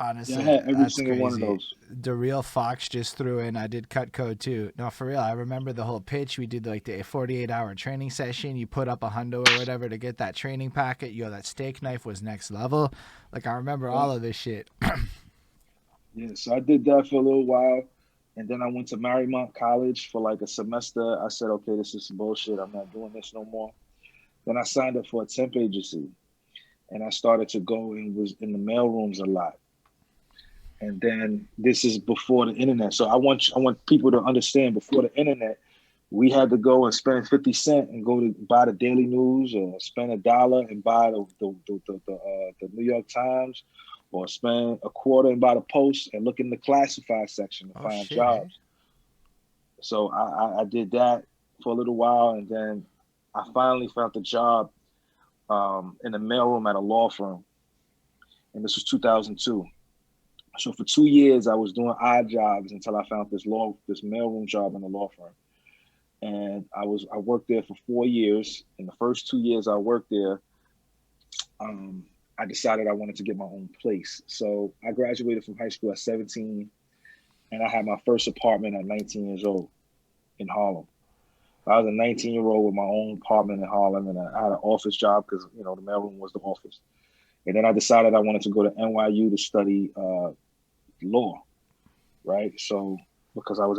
Speaker 1: Honestly,
Speaker 3: I had every
Speaker 1: that's
Speaker 3: single
Speaker 1: crazy.
Speaker 3: one of those.
Speaker 1: The real Fox just threw in, I did Cutco too. No, for real, I remember the whole pitch. We did like the 48-hour training session. You put up $100 or whatever to get that training packet. That steak knife was next level. Like I remember all of this shit.
Speaker 3: Yeah, so I did that for a little while. And then I went to Marymount College for like a semester. I said, okay, this is some bullshit. I'm not doing this no more. Then I signed up for a temp agency. And I started to go and was in the mailrooms a lot. And then this is before the internet. So I want people to understand, before the internet, we had to go and spend 50 cents and go to buy the Daily News, or spend $1 and buy the New York Times, or spend a quarter and buy the Post and look in the classified section to find jobs. So I did that for a little while, and then I finally found a job in the mailroom at a law firm. And this was 2002. So for 2 years, I was doing odd jobs until I found this mailroom job in a law firm. And I worked there for 4 years. In the first 2 years I worked there, I decided I wanted to get my own place. So I graduated from high school at 17, and I had my first apartment at 19 years old in Harlem. I was a 19-year-old with my own apartment in Harlem, and I had an office job because, the mailroom was the office. And then I decided I wanted to go to NYU to study law, right? So because I was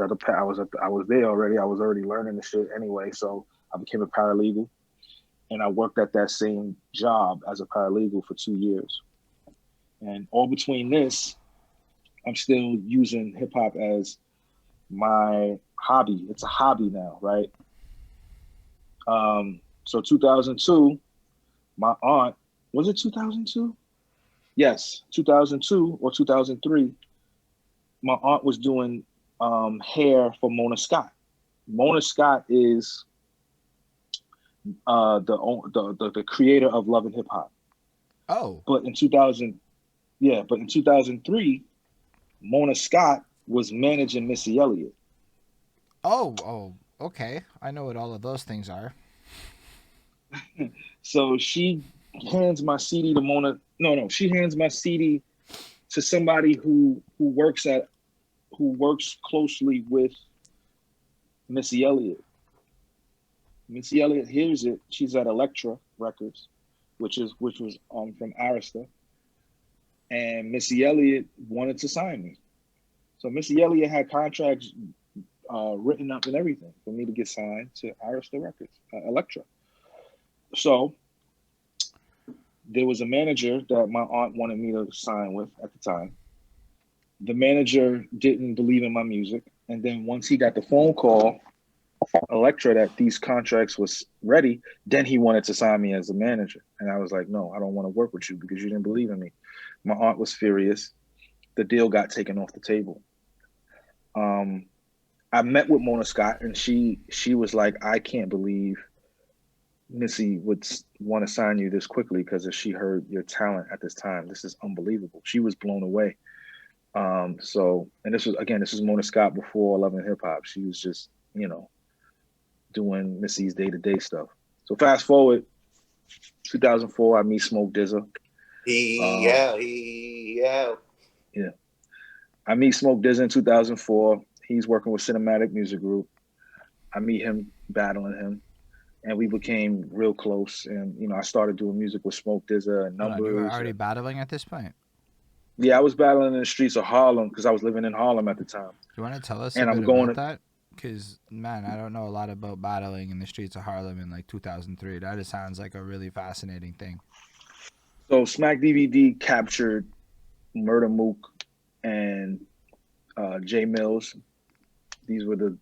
Speaker 3: there already, I was already learning the shit anyway. So I became a paralegal, and I worked at that same job as a paralegal for 2 years. And all between this, I'm still using hip hop as my hobby. It's a hobby now, right? So 2002, my aunt, was it 2002? Yes, 2002 or 2003. My aunt was doing hair for Mona Scott. Mona Scott is the creator of Love and Hip Hop.
Speaker 1: Oh.
Speaker 3: But in 2003, Mona Scott was managing Missy Elliott.
Speaker 1: Oh, okay. I know what all of those things are.
Speaker 3: So she hands my CD to Mona. No, she hands my CD to somebody who works closely with Missy Elliott. Missy Elliott hears it. She's at Elektra Records, which was from Arista, and Missy Elliott wanted to sign me. So Missy Elliott had contracts written up and everything for me to get signed to Arista Records, Elektra. So there was a manager that my aunt wanted me to sign with at the time. The manager didn't believe in my music. And then once he got the phone call, Elektra, that these contracts was ready, then he wanted to sign me as a manager. And I was like, no, I don't want to work with you because you didn't believe in me. My aunt was furious. The deal got taken off the table. I met with Mona Scott, and she was like, I can't believe Missy would want to sign you this quickly because if she heard your talent at this time, this is unbelievable. She was blown away. So, and this was Mona Scott before Love and Hip Hop. She was just, you know, doing Missy's day-to-day stuff. So fast forward, 2004, I meet Smoke DZA.
Speaker 2: Yeah.
Speaker 3: Yeah. I meet Smoke DZA in 2004. He's working with Cinematic Music Group. I meet him, battling him, and we became real close. And, you know, I started doing music with Smoke DZA and Numbers.
Speaker 1: You were already battling at this point?
Speaker 3: Yeah, I was battling in the streets of Harlem because I was living in Harlem at the time.
Speaker 1: Do you want to tell us
Speaker 3: and
Speaker 1: a bit
Speaker 3: I'm going
Speaker 1: about that? Because, man, I don't know a lot about battling in the streets of Harlem in like 2003. That just sounds like a really fascinating thing.
Speaker 3: So Smack DVD captured Murder Mook and Jay Mills. These were the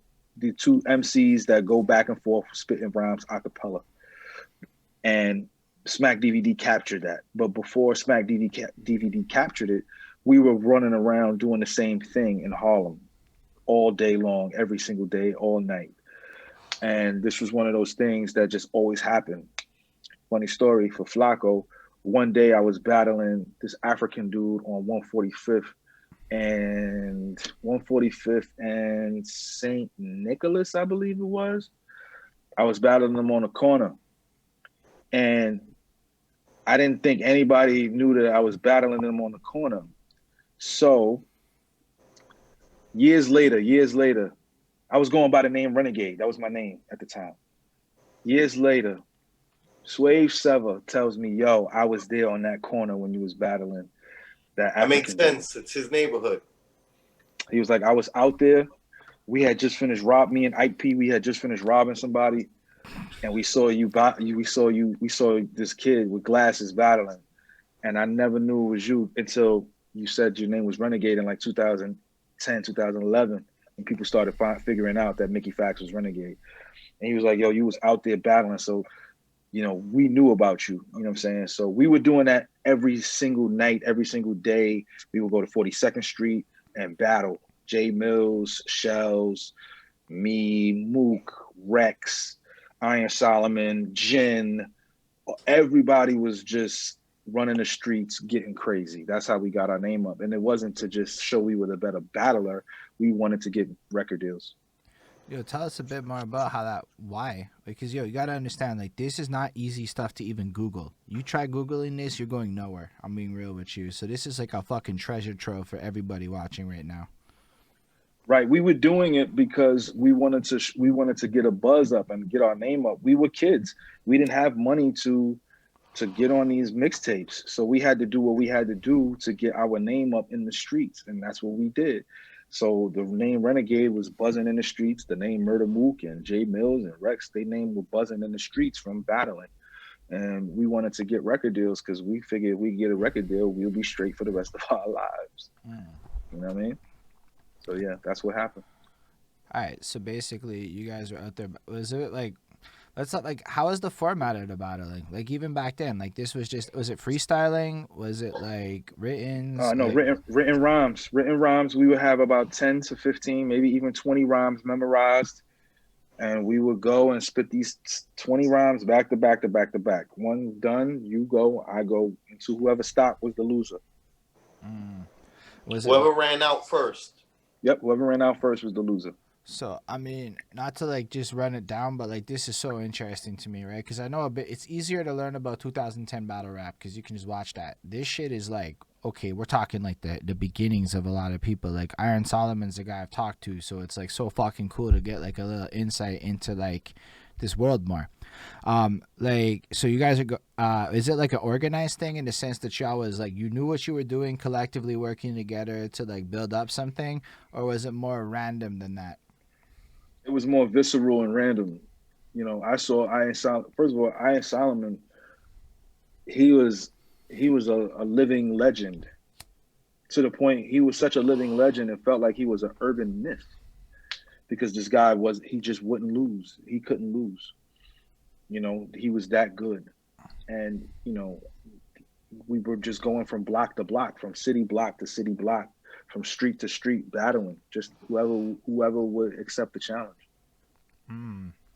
Speaker 3: two MCs that go back and forth spitting rhymes a cappella. And Smack DVD captured that. But before Smack DVD captured it, we were running around doing the same thing in Harlem all day long, every single day, all night. And this was one of those things that just always happened. Funny story for Flacco. One day I was battling this African dude on 145th and St. Nicholas, I believe it was. I was battling him on a corner. And I didn't think anybody knew that I was battling him on the corner. So years later, I was going by the name Renegade. That was my name at the time. Years later, Swave Sever tells me, yo, I was there on that corner when you was battling that
Speaker 2: makes sense. It's his neighborhood.
Speaker 3: He was like, I was out there. We had just finished me and Ike P, we had just finished robbing somebody. And we saw we saw this kid with glasses battling. And I never knew it was you until you said your name was Renegade in like 2010, 2011. And people started figuring out that Mickey Factz was Renegade. And he was like, yo, you was out there battling. So, you know, we knew about you. You know what I'm saying? So we were doing that every single night, every single day. We would go to 42nd Street and battle. Jay Mills, Shells, me, Mook, Rex, Iron Solomon, Jen. Everybody was just running the streets, getting crazy. That's how we got our name up. And it wasn't to just show we were the better battler. We wanted to get record deals.
Speaker 1: Yo, tell us a bit more about why? Because, yo, you got to understand, like, this is not easy stuff to even Google. You try Googling this, you're going nowhere. I'm being real with you. So this is like a fucking treasure trove for everybody watching right now.
Speaker 3: Right. We were doing it because we wanted to get a buzz up and get our name up. We were kids. We didn't have money to get on these mixtapes. So we had to do what we had to do to get our name up in the streets. And that's what we did. So the name Renegade was buzzing in the streets. The name Murder Mook and Jay Mills and Rex, they name were buzzing in the streets from battling. And we wanted to get record deals because we figured if we get a record deal, we'll be straight for the rest of our lives. You know what I mean? So yeah, that's what happened.
Speaker 1: All right. So basically, you guys were out there. Was it like, let's not like, how was the format of the battling? Like even back then, like this was it freestyling? Was it like written?
Speaker 3: No,
Speaker 1: like...
Speaker 3: written rhymes. Written rhymes. We would have about 10 to 15, maybe even 20 rhymes memorized. And we would go and spit these 20 rhymes back to back to back to back. One done, you go, I go. Until whoever stopped was the loser.
Speaker 2: Whoever ran out first.
Speaker 3: Yep, whoever ran out first was the loser.
Speaker 1: So, I mean, not to like just run it down, but like this is so interesting to me, right? Because I know a bit, it's easier to learn about 2010 battle rap because you can just watch that. This shit is like, okay, we're talking like the beginnings of a lot of people. Like Iron Solomon's the guy I've talked to, so it's like so fucking cool to get like a little insight into like this world more. Like, so you guys are is it like an organized thing in the sense that y'all was like, you knew what you were doing, collectively working together to like build up something, or was it more random than that?
Speaker 3: It was more visceral and random. You know, I saw Iron Solomon. First of all, Iron Solomon, he was a living legend. To the point, he was such a living legend, it felt like he was an urban myth. Because this guy he just wouldn't lose. He couldn't lose. You know, he was that good. And, you know, we were just going from block to block, from city block to city block, from street to street, battling, just whoever would accept the challenge.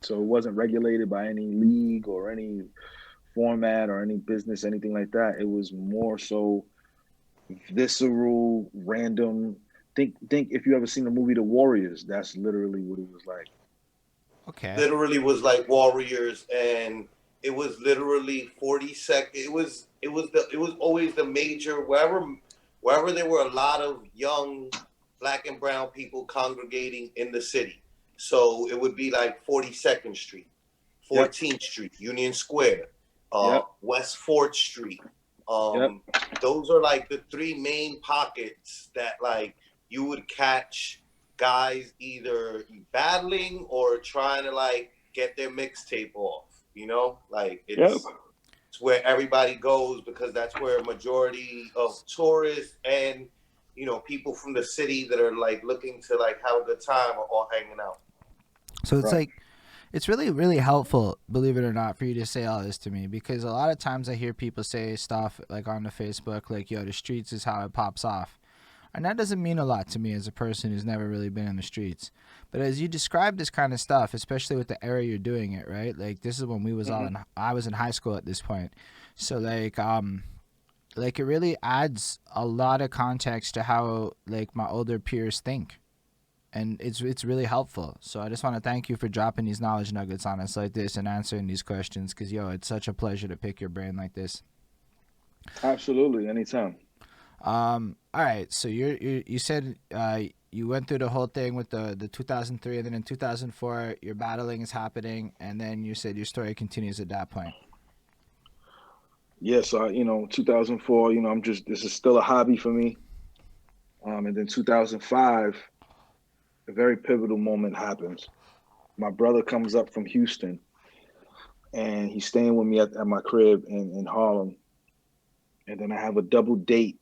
Speaker 3: So it wasn't regulated by any league or any format or any business, anything like that. It was more so visceral, random. Think if you ever seen the movie The Warriors, that's literally what it was like.
Speaker 1: Okay.
Speaker 2: Literally was like Warriors, and it was literally 40 seconds. It was always the major wherever there were a lot of young black and brown people congregating in the city. So it would be like 42nd Street,
Speaker 3: Yep.
Speaker 2: 14th Street, Union Square,
Speaker 3: Yep.
Speaker 2: West 4th Street.
Speaker 3: Yep.
Speaker 2: Those are like the three main pockets that like you would catch guys either battling or trying to like get their mixtape off. You know, like it's where everybody goes because that's where a majority of tourists and people from the city that are like looking to like have a good time are all hanging out.
Speaker 1: So it's
Speaker 3: Right.
Speaker 1: like, it's really, really helpful, believe it or not, for you to say all this to me, because a lot of times I hear people say stuff like on the Facebook, like, yo, the streets is how it pops off. And that doesn't mean a lot to me as a person who's never really been in the streets. But as you describe this kind of stuff, especially with the era you're doing it, right? Like, this is when we was all in, I was in high school at this point. So like it really adds a lot of context to how like my older peers think. And it's really helpful. So I just want to thank you for dropping these knowledge nuggets on us like this and answering these questions, because yo, it's such a pleasure to pick your brain like this.
Speaker 3: Absolutely. Anytime.
Speaker 1: All right. So you said you went through the whole thing with the 2003, and then in 2004 your battling is happening, and then you said your story continues at that point.
Speaker 3: Yes, 2004, this is still a hobby for me. And then 2005, a very pivotal moment happens. My brother comes up from Houston and he's staying with me at my crib in Harlem. And then I have a double date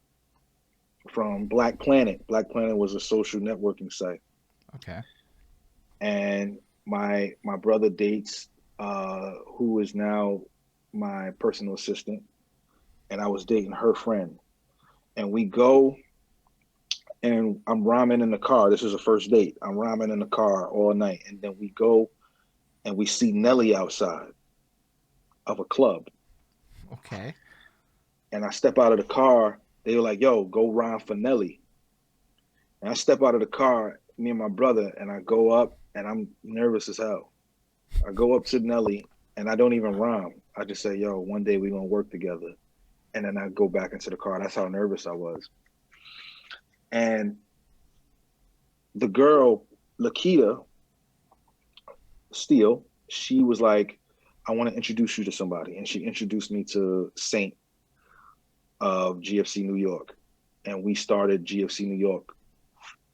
Speaker 3: from Black Planet. Black Planet was a social networking site.
Speaker 1: Okay.
Speaker 3: And my brother dates who is now my personal assistant, and I was dating her friend. And we go and I'm rhyming in the car. This is a first date. I'm rhyming in the car all night. And then we go and we see Nelly outside of a club.
Speaker 1: Okay.
Speaker 3: And I step out of the car. They were like, yo, go rhyme for Nelly. And I step out of the car, me and my brother, and I go up and I'm nervous as hell. I go up to Nelly and I don't even rhyme. I just say, yo, one day we're going to work together. And then I go back into the car. That's how nervous I was. And the girl, Lakita Steele, she was like, I want to introduce you to somebody. And she introduced me to Saint of GFC New York. And we started GFC New York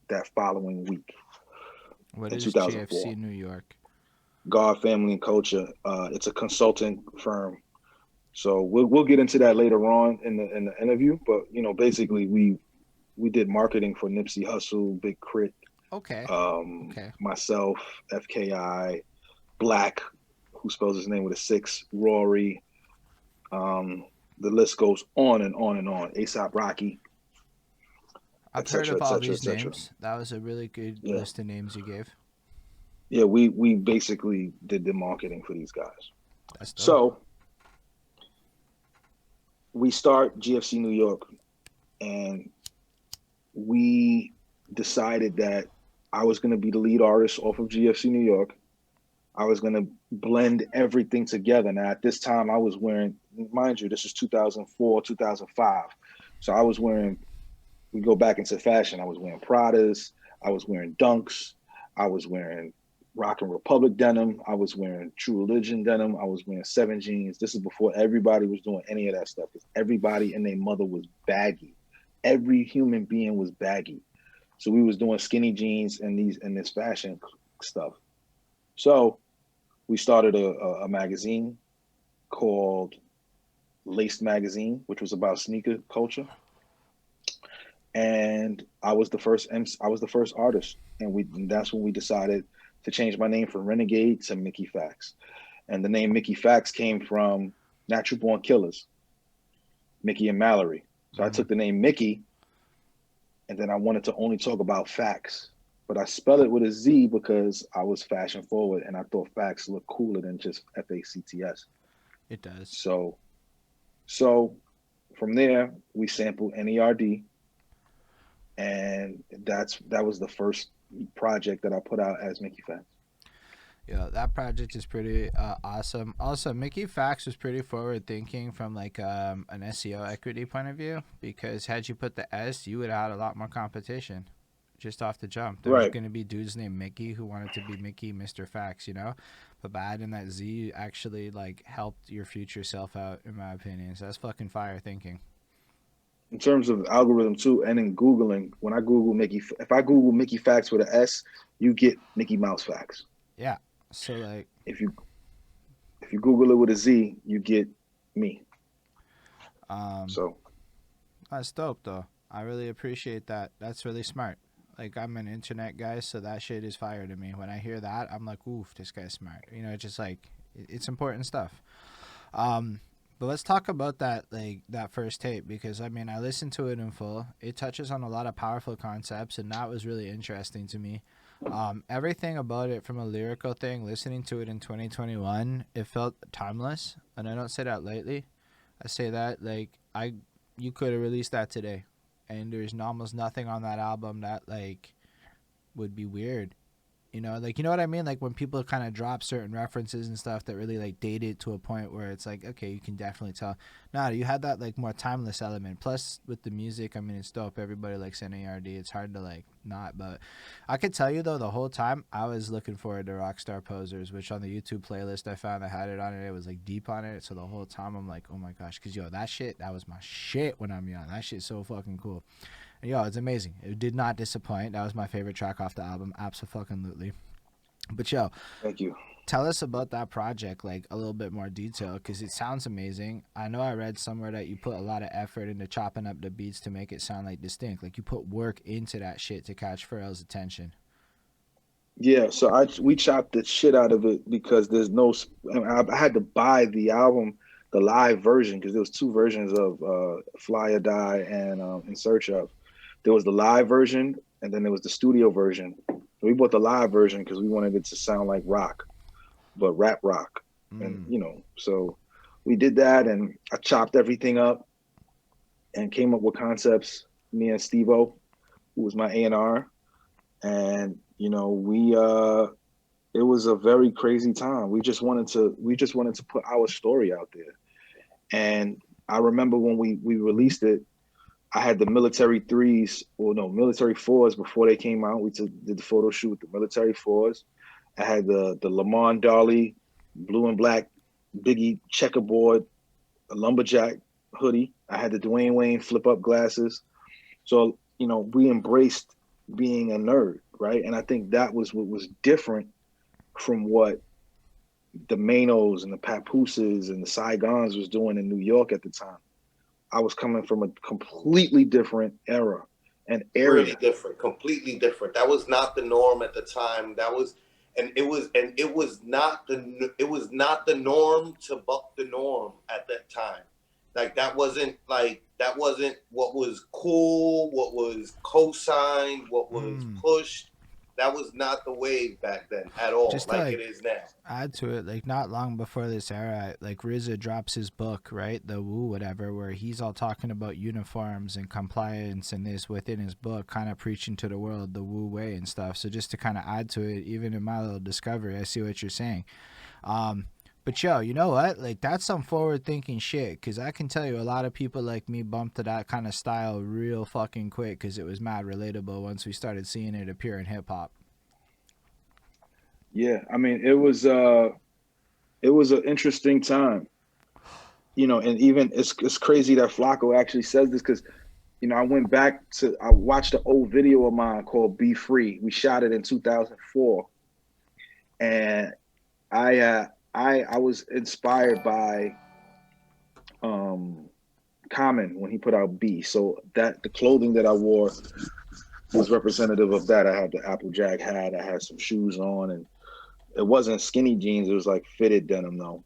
Speaker 3: that following week.
Speaker 1: What
Speaker 3: in
Speaker 1: is
Speaker 3: 2004.
Speaker 1: GFC New York?
Speaker 3: God, Family, and Culture. It's a consulting firm. So we'll get into that later on in the interview. But basically we did marketing for Nipsey Hussle, Big Crit,
Speaker 1: Okay.
Speaker 3: myself, FKI, Black, who spells his name with a 6, Rory. The list goes on and on and on. ASAP Rocky.
Speaker 1: I've heard of all these names. That was a really good list of names you gave.
Speaker 3: Yeah, we basically did the marketing for these guys.
Speaker 1: That's dope.
Speaker 3: So we start GFC New York, and we decided that I was going to be the lead artist off of GFC New York. I was going to blend everything together. Now, at this time, I was wearing, mind you, this is 2004, 2005. So I was wearing, we go back into fashion. I was wearing Pradas. I was wearing Dunks. I was wearing Rock and Republic denim. I was wearing True Religion denim. I was wearing 7 jeans. This is before everybody was doing any of that stuff, because everybody and their mother was baggy. Every human being was baggy. So we was doing skinny jeans and this fashion stuff. So we started a magazine called Laced Magazine, which was about sneaker culture. And I was the first artist. And that's when we decided to change my name from Renegade to Mickey Factz. And the name Mickey Factz came from Natural Born Killers, Mickey and Mallory. So I took the name Mickey, and then I wanted to only talk about facts. But I spell it with a Z because I was fashion forward, and I thought facts looked cooler than just FACTS.
Speaker 1: It does.
Speaker 3: So from there we sampled NERD, and that was the first project that I put out as Mickey Factz.
Speaker 1: Yeah, that project is pretty awesome. Also, Mickey Factz was pretty forward thinking from like an SEO equity point of view, because had you put the S, you would have had a lot more competition just off the jump. There was
Speaker 3: Right.
Speaker 1: going to be dudes named Mickey who wanted to be Mickey Mr. Factz, you know? But by adding that Z actually like helped your future self out, in my opinion. So that's fucking fire thinking.
Speaker 3: In terms of algorithm too, and in Googling, when I Google if I Google Mickey Factz with an S, you get Mickey Mouse Factz.
Speaker 1: Yeah. So like
Speaker 3: If you Google it with a Z, you get me. So
Speaker 1: that's dope though. I really appreciate that. That's really smart. Like I'm an internet guy, so that shit is fire to me. When I hear that, I'm like, oof, this guy's smart. You know, it's just like it's important stuff. But let's talk about that, like that first tape, because I mean I listened to it in full. It touches on a lot of powerful concepts, and that was really interesting to me. Everything about it, from a lyrical thing, listening to it in 2021, it felt timeless, and I don't say that lightly. I say that like you could have released that today, and there's almost nothing on that album that like would be weird. You know, like, you know what I mean? Like when people kind of drop certain references and stuff that really like date it to a point where it's like, okay, you can definitely tell. Nah, you had that like more timeless element. Plus with the music, I mean, it's dope. Everybody likes NARD. It's hard to like not. But I could tell you though, the whole time I was looking forward to Rockstar Posers, which on the YouTube playlist I found that had it on it. It was like deep on it. So the whole time I'm like, oh my gosh, because yo, that shit, that was my shit when I'm young. That shit's so fucking cool. Yo, it's amazing. It did not disappoint. That was my favorite track off the album. Absolutely. But yo,
Speaker 3: thank you.
Speaker 1: tell us about that project, like a little bit more detail, because it sounds amazing. I know I read somewhere that you put a lot of effort into chopping up the beats to make it sound like distinct. Like you put work into that shit to catch Pharrell's attention.
Speaker 3: Yeah, so we chopped the shit out of it because there's no. I had to buy the album, the live version, because there was two versions of Fly or Die and In Search Of. There was the live version, and then there was the studio version. We bought the live version because we wanted it to sound like rock, but rap rock, and so we did that, and I chopped everything up and came up with concepts. Me and Steve-O, who was my A&R, and we it was a very crazy time. We just wanted to put our story out there. And I remember when we released it, I had the military military fours before they came out. We did the photo shoot with the military fours. I had the Lamont Darley blue and black Biggie checkerboard, a lumberjack hoodie. I had the Dwayne Wayne flip up glasses. So, we embraced being a nerd, right? And I think that was what was different from what the Manos and the Papooses and the Saigons was doing in New York at the time. I was coming from a completely different era and area.
Speaker 2: Really different, completely different. That was not the norm at the time. It was not the norm to buck the norm at that time. Like that wasn't what was cool, what was co-signed, what was pushed. That was not the wave back then at all,
Speaker 1: Just
Speaker 2: like it is now.
Speaker 1: Add to it, like not long before this era, like RZA drops his book, right, the Woo whatever, where he's all talking about uniforms and compliance and this within his book, kind of preaching to the world the Woo way and stuff. So just to kind of add to it, even in my little discovery, I see what you're saying. But yo, you know what? Like that's some forward thinking shit, because I can tell you a lot of people like me bumped to that kind of style real fucking quick because it was mad relatable once we started seeing it appear in hip hop.
Speaker 3: Yeah, I mean it was an interesting time, and even it's crazy that Flacco actually says this because I watched an old video of mine called Be Free. We shot it in 2004, and I was inspired by Common when he put out B. So that the clothing that I wore was representative of that. I had the Applejack hat, I had some shoes on, and it wasn't skinny jeans, it was like fitted denim though.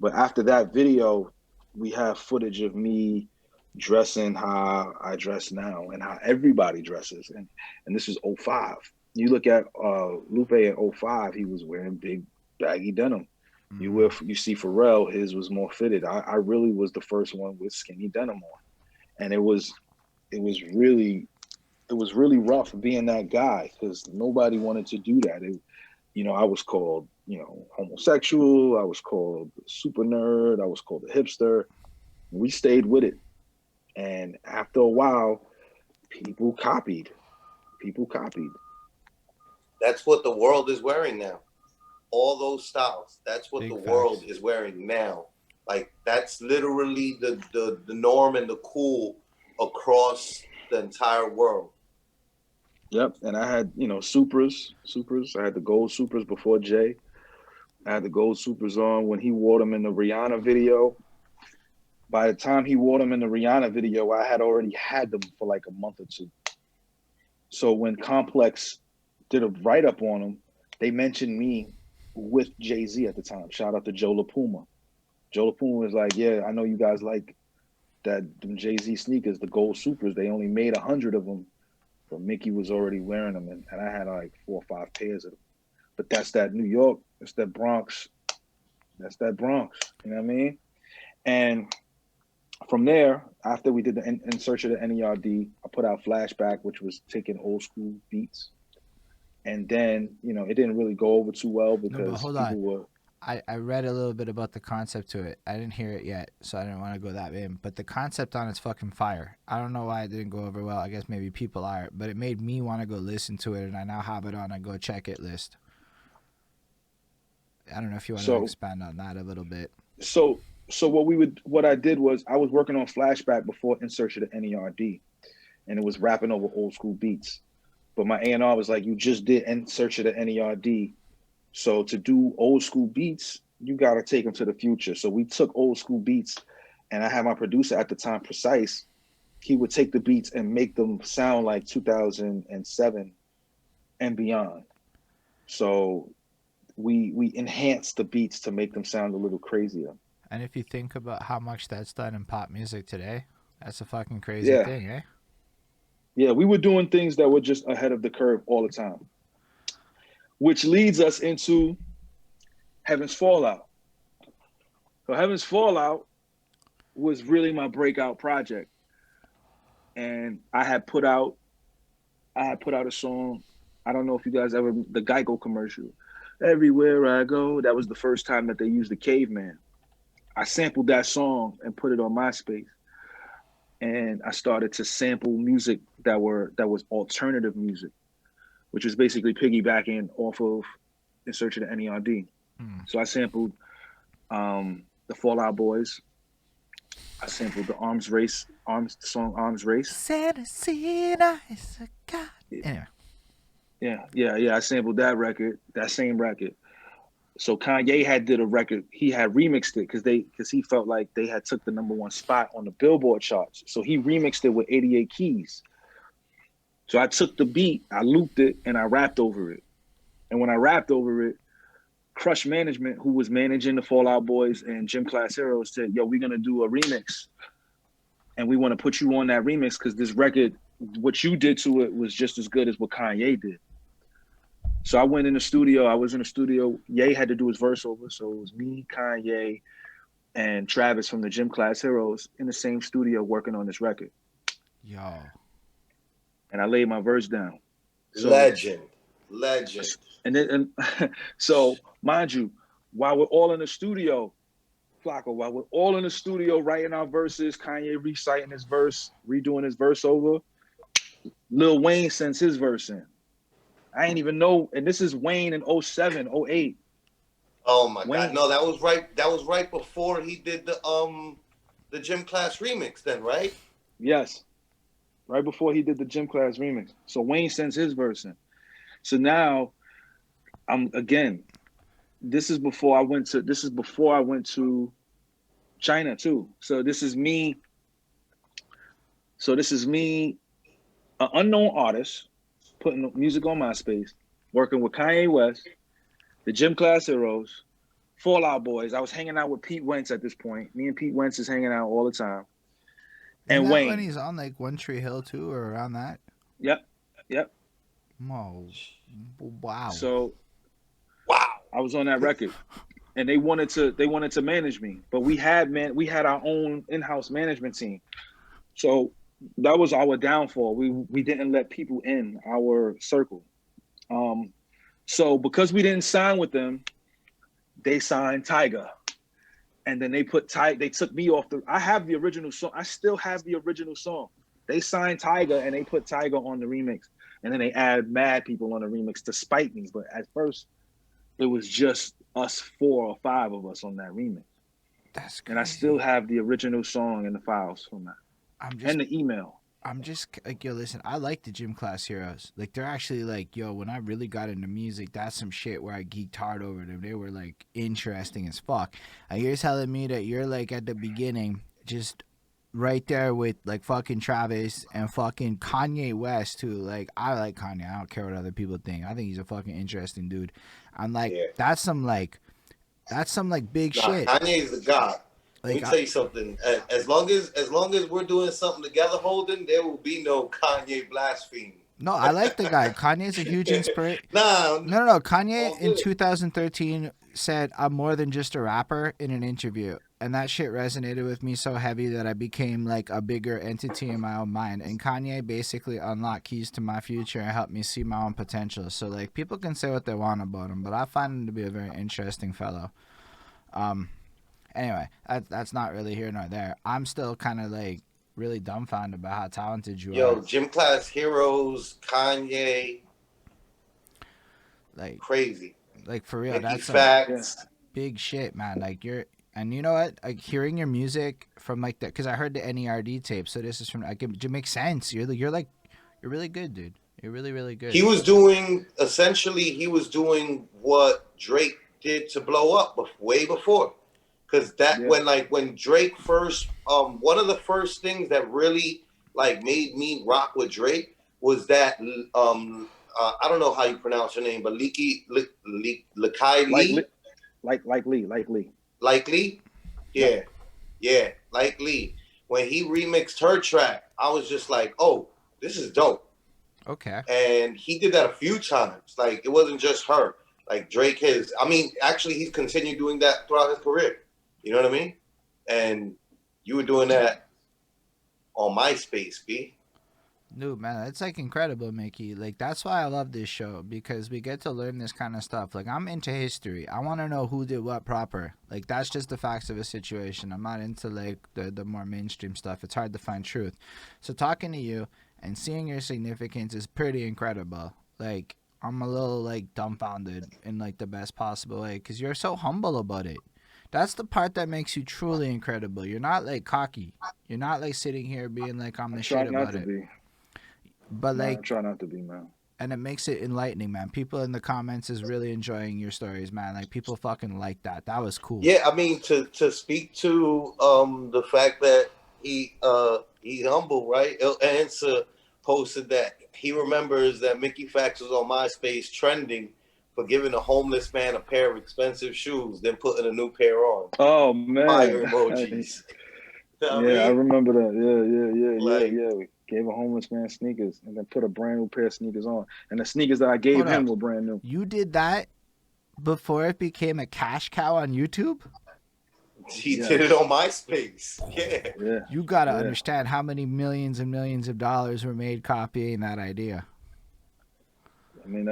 Speaker 3: But after that video, we have footage of me dressing how I dress now and how everybody dresses. And this is 05. You look at Lupe in 05, he was wearing big baggy denim. You see Pharrell, his was more fitted. I really was the first one with skinny denim on, and it was really rough being that guy because nobody wanted to do that. I was called homosexual. I was called super nerd. I was called a hipster. We stayed with it, and after a while, people copied.
Speaker 2: That's what the world is wearing now. All those styles. That's what
Speaker 1: Big
Speaker 2: the
Speaker 1: facts.
Speaker 2: world is wearing now. Like that's literally the norm and the cool across the entire world.
Speaker 3: Yep, and I had Supras. I had the gold Supras before Jay. I had the gold Supras on when he wore them in the Rihanna video. By the time he wore them in the Rihanna video, I had already had them for like a month or two. So when Complex did a write-up on them, they mentioned me with Jay-Z at the time. Shout out to Joe LaPuma. Joe LaPuma was like, yeah, I know you guys like them Jay-Z sneakers, the gold Supras. They only made 100 of them, but Mickey was already wearing them, and I had like 4 or 5 pairs of them. But that's that New York, that's that Bronx. That's that Bronx, you know what I mean? And from there, after we did the In Search of the NERD, I put out Flashback, which was taking old school beats. And then, it didn't really go over too well because
Speaker 1: hold
Speaker 3: people
Speaker 1: on.
Speaker 3: were...
Speaker 1: I read a little bit about the concept to it. I didn't hear it yet, so I didn't want to go that in. But the concept on it's fucking fire. I don't know why it didn't go over well. I guess maybe people are, but it made me want to go listen to it, and I now have it on a go check it list. I don't know if you want to expand on that a little bit.
Speaker 3: So what I did was I was working on Flashback before In Search of the NERD, and it was rapping over old school beats. But my A&R was like, you just did In Search of the NERD. So to do old school beats, you got to take them to the future. So we took old school beats, and I had my producer at the time, Precise. He would take the beats and make them sound like 2007 and beyond. So we enhanced the beats to make them sound a little crazier.
Speaker 1: And if you think about how much that's done in pop music today, that's a fucking crazy thing, eh?
Speaker 3: Yeah, we were doing things that were just ahead of the curve all the time. Which leads us into Heaven's Fallout. So Heaven's Fallout was really my breakout project. And I had put out a song. I don't know if you guys ever, the Geico commercial. Everywhere I go, that was the first time that they used the caveman. I sampled that song and put it on MySpace. And I started to sample music that was alternative music, which was basically piggybacking off of In Search of the NERD. So I sampled the Fallout Boys. I sampled the song Arms Race.
Speaker 1: Anyway.
Speaker 3: Yeah. I sampled that same record. So Kanye did a record. He had remixed it because he felt like they had took the #1 spot on the Billboard charts. So he remixed it with 88 keys. So I took the beat, I looped it, and I rapped over it. And when I rapped over it, Crush Management, who was managing the Fallout Boys and Gym Class Heroes, said, yo, we're going to do a remix. And we want to put you on that remix because this record, what you did to it was just as good as what Kanye did. So I went in the studio. I was in the studio. Ye had to do his verse over. So it was me, Kanye, and Travis from the Gym Class Heroes in the same studio working on this record.
Speaker 1: Yo.
Speaker 3: And I laid my verse down. So,
Speaker 2: Legend.
Speaker 3: And so, mind you, while we're all in the studio, Flacco, while we're all in the studio writing our verses, Kanye reciting his verse, redoing his verse over, Lil Wayne sends his verse in. I ain't even know, and this is Wayne in 07, 08.
Speaker 2: Oh my God. No, that was right before he did the Gym Class remix then, right?
Speaker 3: Yes. Right before he did the Gym Class remix. So Wayne sends his verse in. So now this is before I went to China too. So this is me, an unknown artist, putting music on MySpace, working with Kanye West, the Gym Class Heroes, Fallout Boys. I was hanging out with Pete Wentz at this point. Me and Pete Wentz is hanging out all the time.
Speaker 1: And
Speaker 3: Wayne.
Speaker 1: when he's on like One Tree Hill too, or around that?
Speaker 3: Yep.
Speaker 1: Oh, wow.
Speaker 3: So
Speaker 2: wow.
Speaker 3: I was on that record. and they wanted to manage me, but we had our own in-house management team. So that was our downfall. We didn't let people in our circle. So because we didn't sign with them, they signed Tyga. And then they took me off I have the original song. I still have the original song. They signed Tyga and they put Tyga on the remix. And then they add mad people on the remix to spite me. But at first, it was just us 4 or 5 of us on that remix.
Speaker 1: That's crazy.
Speaker 3: And I still have the original song in the files from that. And the email.
Speaker 1: I'm just like, yo, listen, I like the Gym Class Heroes. Like, they're actually like, yo, when I really got into music, that's some shit where I geeked hard over them. They were like interesting as fuck. And you're telling me that you're like at the beginning, just right there with like fucking Travis and fucking Kanye West, too. Like, I like Kanye. I don't care what other people think. I think he's a fucking interesting dude. I'm like, that's some big shit.
Speaker 2: Kanye's the god. Let me tell you something. As long as we're doing something together, Holden, there will be no Kanye blasphemy.
Speaker 1: No, I like the guy. Kanye's a huge inspiration.
Speaker 2: No.
Speaker 1: Kanye in 2013 said, "I'm more than just a rapper" in an interview. And that shit resonated with me so heavy that I became like a bigger entity in my own mind. And Kanye basically unlocked keys to my future and helped me see my own potential. So like, people can say what they want about him, but I find him to be a very interesting fellow. Anyway, that's not really here nor there. I'm still kind of like really dumbfounded by how talented you are.
Speaker 2: Yo, Gym Class Heroes, Kanye,
Speaker 1: like
Speaker 2: crazy.
Speaker 1: Like for real,
Speaker 2: Mickey
Speaker 1: that's
Speaker 2: Factz.
Speaker 1: Big shit, man. Like and you know what? Like hearing your music from like that, because I heard the NERD tape, so this is from. Like, it makes sense. You're really good, dude. You're really, really good.
Speaker 2: He was doing what Drake did to blow up way before. Because when Drake first, one of the first things that really like made me rock with Drake was that I don't know how you pronounce her name, but Lakai Lee, Likely, yeah, Likely. When he remixed her track, I was just like, oh, this is dope.
Speaker 1: Okay.
Speaker 2: And he did that a few times. Like, it wasn't just her. Like Drake he's continued doing that throughout his career. You know what I mean? And you were doing that on MySpace, B.
Speaker 1: Dude, man, it's like incredible, Mickey. Like, that's why I love this show, because we get to learn this kind of stuff. Like, I'm into history. I want to know who did what proper. Like, that's just the facts of a situation. I'm not into like the more mainstream stuff. It's hard to find truth. So talking to you and seeing your significance is pretty incredible. Like, I'm a little like dumbfounded in like the best possible way, because you're so humble about it. That's the part that makes you truly incredible. You're not like cocky. You're not like sitting here being like, I'm the shit about it. But like,
Speaker 3: I try not to be, man.
Speaker 1: And it makes it enlightening, man. People in the comments is really enjoying your stories, man. Like, people fucking like that. That was cool.
Speaker 2: Yeah, I mean, to speak to the fact that he humble, right? El Answer posted that he remembers that Mickey Factz was on MySpace trending for giving a homeless man a pair of expensive shoes, then putting a new pair on.
Speaker 3: Oh man,
Speaker 2: fire emojis.
Speaker 3: I remember that. Yeah. We gave a homeless man sneakers and then put a brand new pair of sneakers on, and the sneakers that I gave him were brand new.
Speaker 1: You did that before it became a cash cow on YouTube?
Speaker 2: He did it on MySpace. Yeah.
Speaker 1: You gotta understand how many millions and millions of dollars were made copying that idea.
Speaker 3: I mean,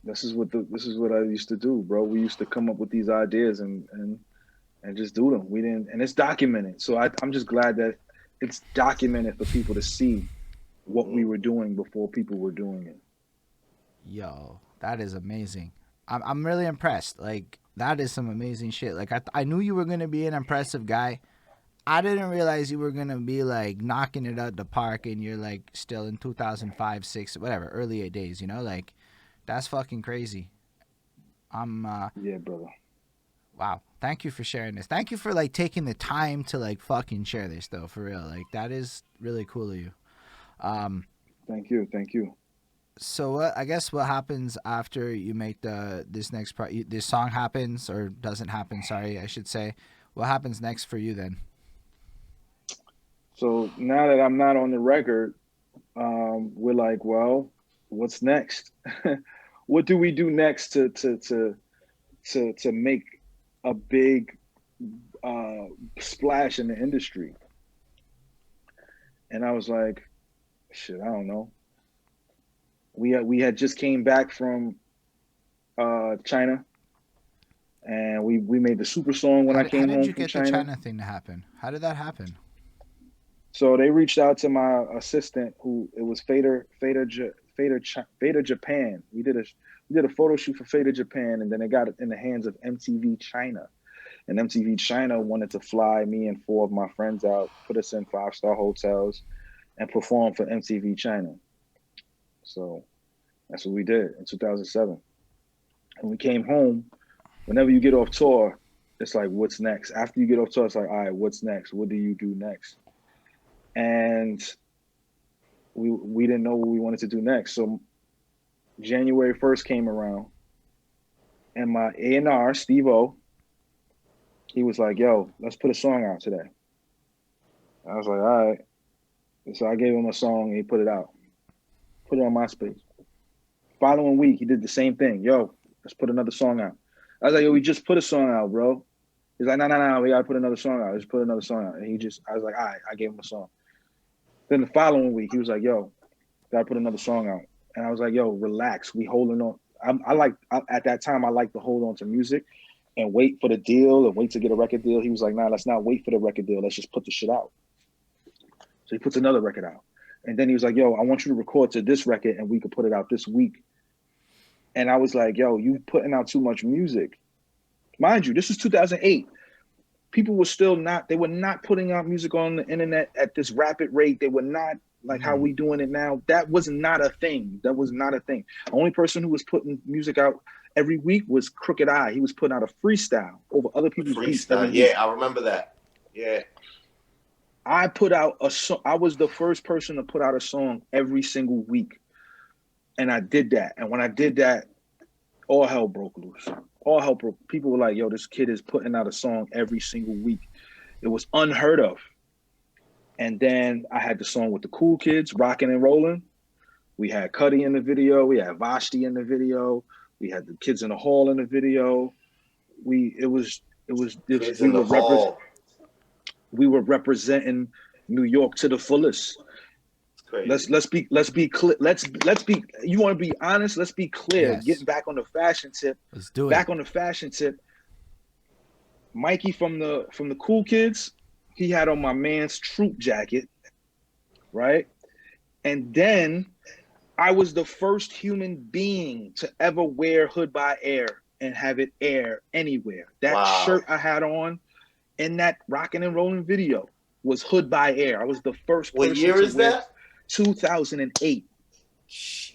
Speaker 3: this is what I used to do, bro. We used to come up with these ideas and just do them. We didn't, and it's documented. So I'm just glad that it's documented for people to see what we were doing before people were doing it.
Speaker 1: Yo, that is amazing. I'm really impressed. Like, that is some amazing shit. Like, I knew you were gonna be an impressive guy. I didn't realize you were gonna be like knocking it out the park, and you're like still in 2005, 6, whatever, early days. You know, like, that's fucking crazy.
Speaker 3: Yeah, brother.
Speaker 1: Wow. Thank you for sharing this. Thank you for like taking the time to like fucking share this though, for real. Like, that is really cool of you.
Speaker 3: Thank you.
Speaker 1: So I guess what happens after you make this next part? This song happens or doesn't happen? Sorry, I should say. What happens next for you then?
Speaker 3: So now that I'm not on the record, we're like, well, what's next? What do we do next to make a big splash in the industry. And I was like, shit, I don't know. We had just came back from China, and we made the super song when I
Speaker 1: How
Speaker 3: came
Speaker 1: did
Speaker 3: home
Speaker 1: you
Speaker 3: from
Speaker 1: get the
Speaker 3: China.
Speaker 1: China thing to happen? How did that happen?
Speaker 3: So they reached out to my assistant, who it was Fader Japan. We did a photo shoot for Fader Japan, and then it got in the hands of MTV China. And MTV China wanted to fly me and 4 of my friends out, put us in 5-star hotels, and perform for MTV China. So that's what we did in 2007. And we came home. Whenever you get off tour, it's like, what's next? After you get off tour, it's like, all right, what's next? What do you do next? And we didn't know what we wanted to do next. So January 1st came around, and my A&R, Steve-O, he was like, yo, let's put a song out today. I was like, all right. So I gave him a song, and he put it out. Put it on MySpace. Following week, he did the same thing. Yo, let's put another song out. I was like, yo, we just put a song out, bro. He's like, no, we gotta put another song out. Let's put another song out. And I was like, all right, I gave him a song. Then the following week, he was like, yo, gotta put another song out. And I was like, yo, relax. We holding on. At that time, I like to hold on to music and wait for the deal and wait to get a record deal. He was like, nah, let's not wait for the record deal. Let's just put the shit out. So he puts another record out. And then he was like, yo, I want you to record to this record and we could put it out this week. And I was like, yo, you putting out too much music. Mind you, this is 2008. People were they were not putting out music on the internet at this rapid rate. They were not like how we doing it now. That was not a thing. The only person who was putting music out every week was Crooked Eye. He was putting out a freestyle over other people's beats every week.
Speaker 2: Yeah, I remember that. Yeah.
Speaker 3: I put out a song. I was the first person to put out a song every single week. And I did that. And when I did that, all hell broke loose. People were like, yo, this kid is putting out a song every single week. It was unheard of. And then I had the song with the Cool Kids, Rockin' and Rollin'. We had Cuddy in the video. We had Vashti in the video. We had the Kids in the Hall in the video. We were representing New York to the fullest. Let's be clear. Let's be. You want to be honest? Let's be clear.
Speaker 1: Yes.
Speaker 3: Getting back on the fashion tip.
Speaker 1: Let's do it.
Speaker 3: Back on the fashion tip. Mikey from the Cool Kids, he had on my man's troop jacket, right? And then I was the first human being to ever wear Hood by Air and have it air anywhere. That shirt I had on in that Rockin' and Rollin' video was Hood by Air. I was the first person.
Speaker 2: What year is that?
Speaker 3: 2008.
Speaker 2: Jeez.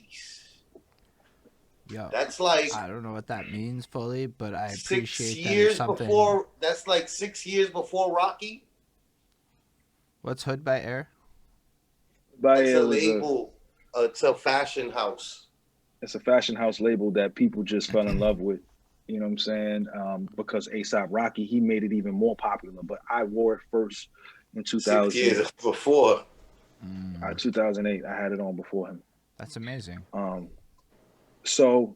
Speaker 1: Yo,
Speaker 2: that's like,
Speaker 1: I don't know what that means fully, but I appreciate
Speaker 2: 6 years
Speaker 1: that.
Speaker 2: Before. That's like 6 years before Rocky.
Speaker 1: What's Hood by Air?
Speaker 2: It's a label. It's a fashion house.
Speaker 3: It's a fashion house label that people just fell in love with. You know what I'm saying? Because A$AP Rocky, he made it even more popular. But I wore it first in 2000.
Speaker 2: 6 years before.
Speaker 3: 2008, I had it on before him.
Speaker 1: That's amazing.
Speaker 3: So,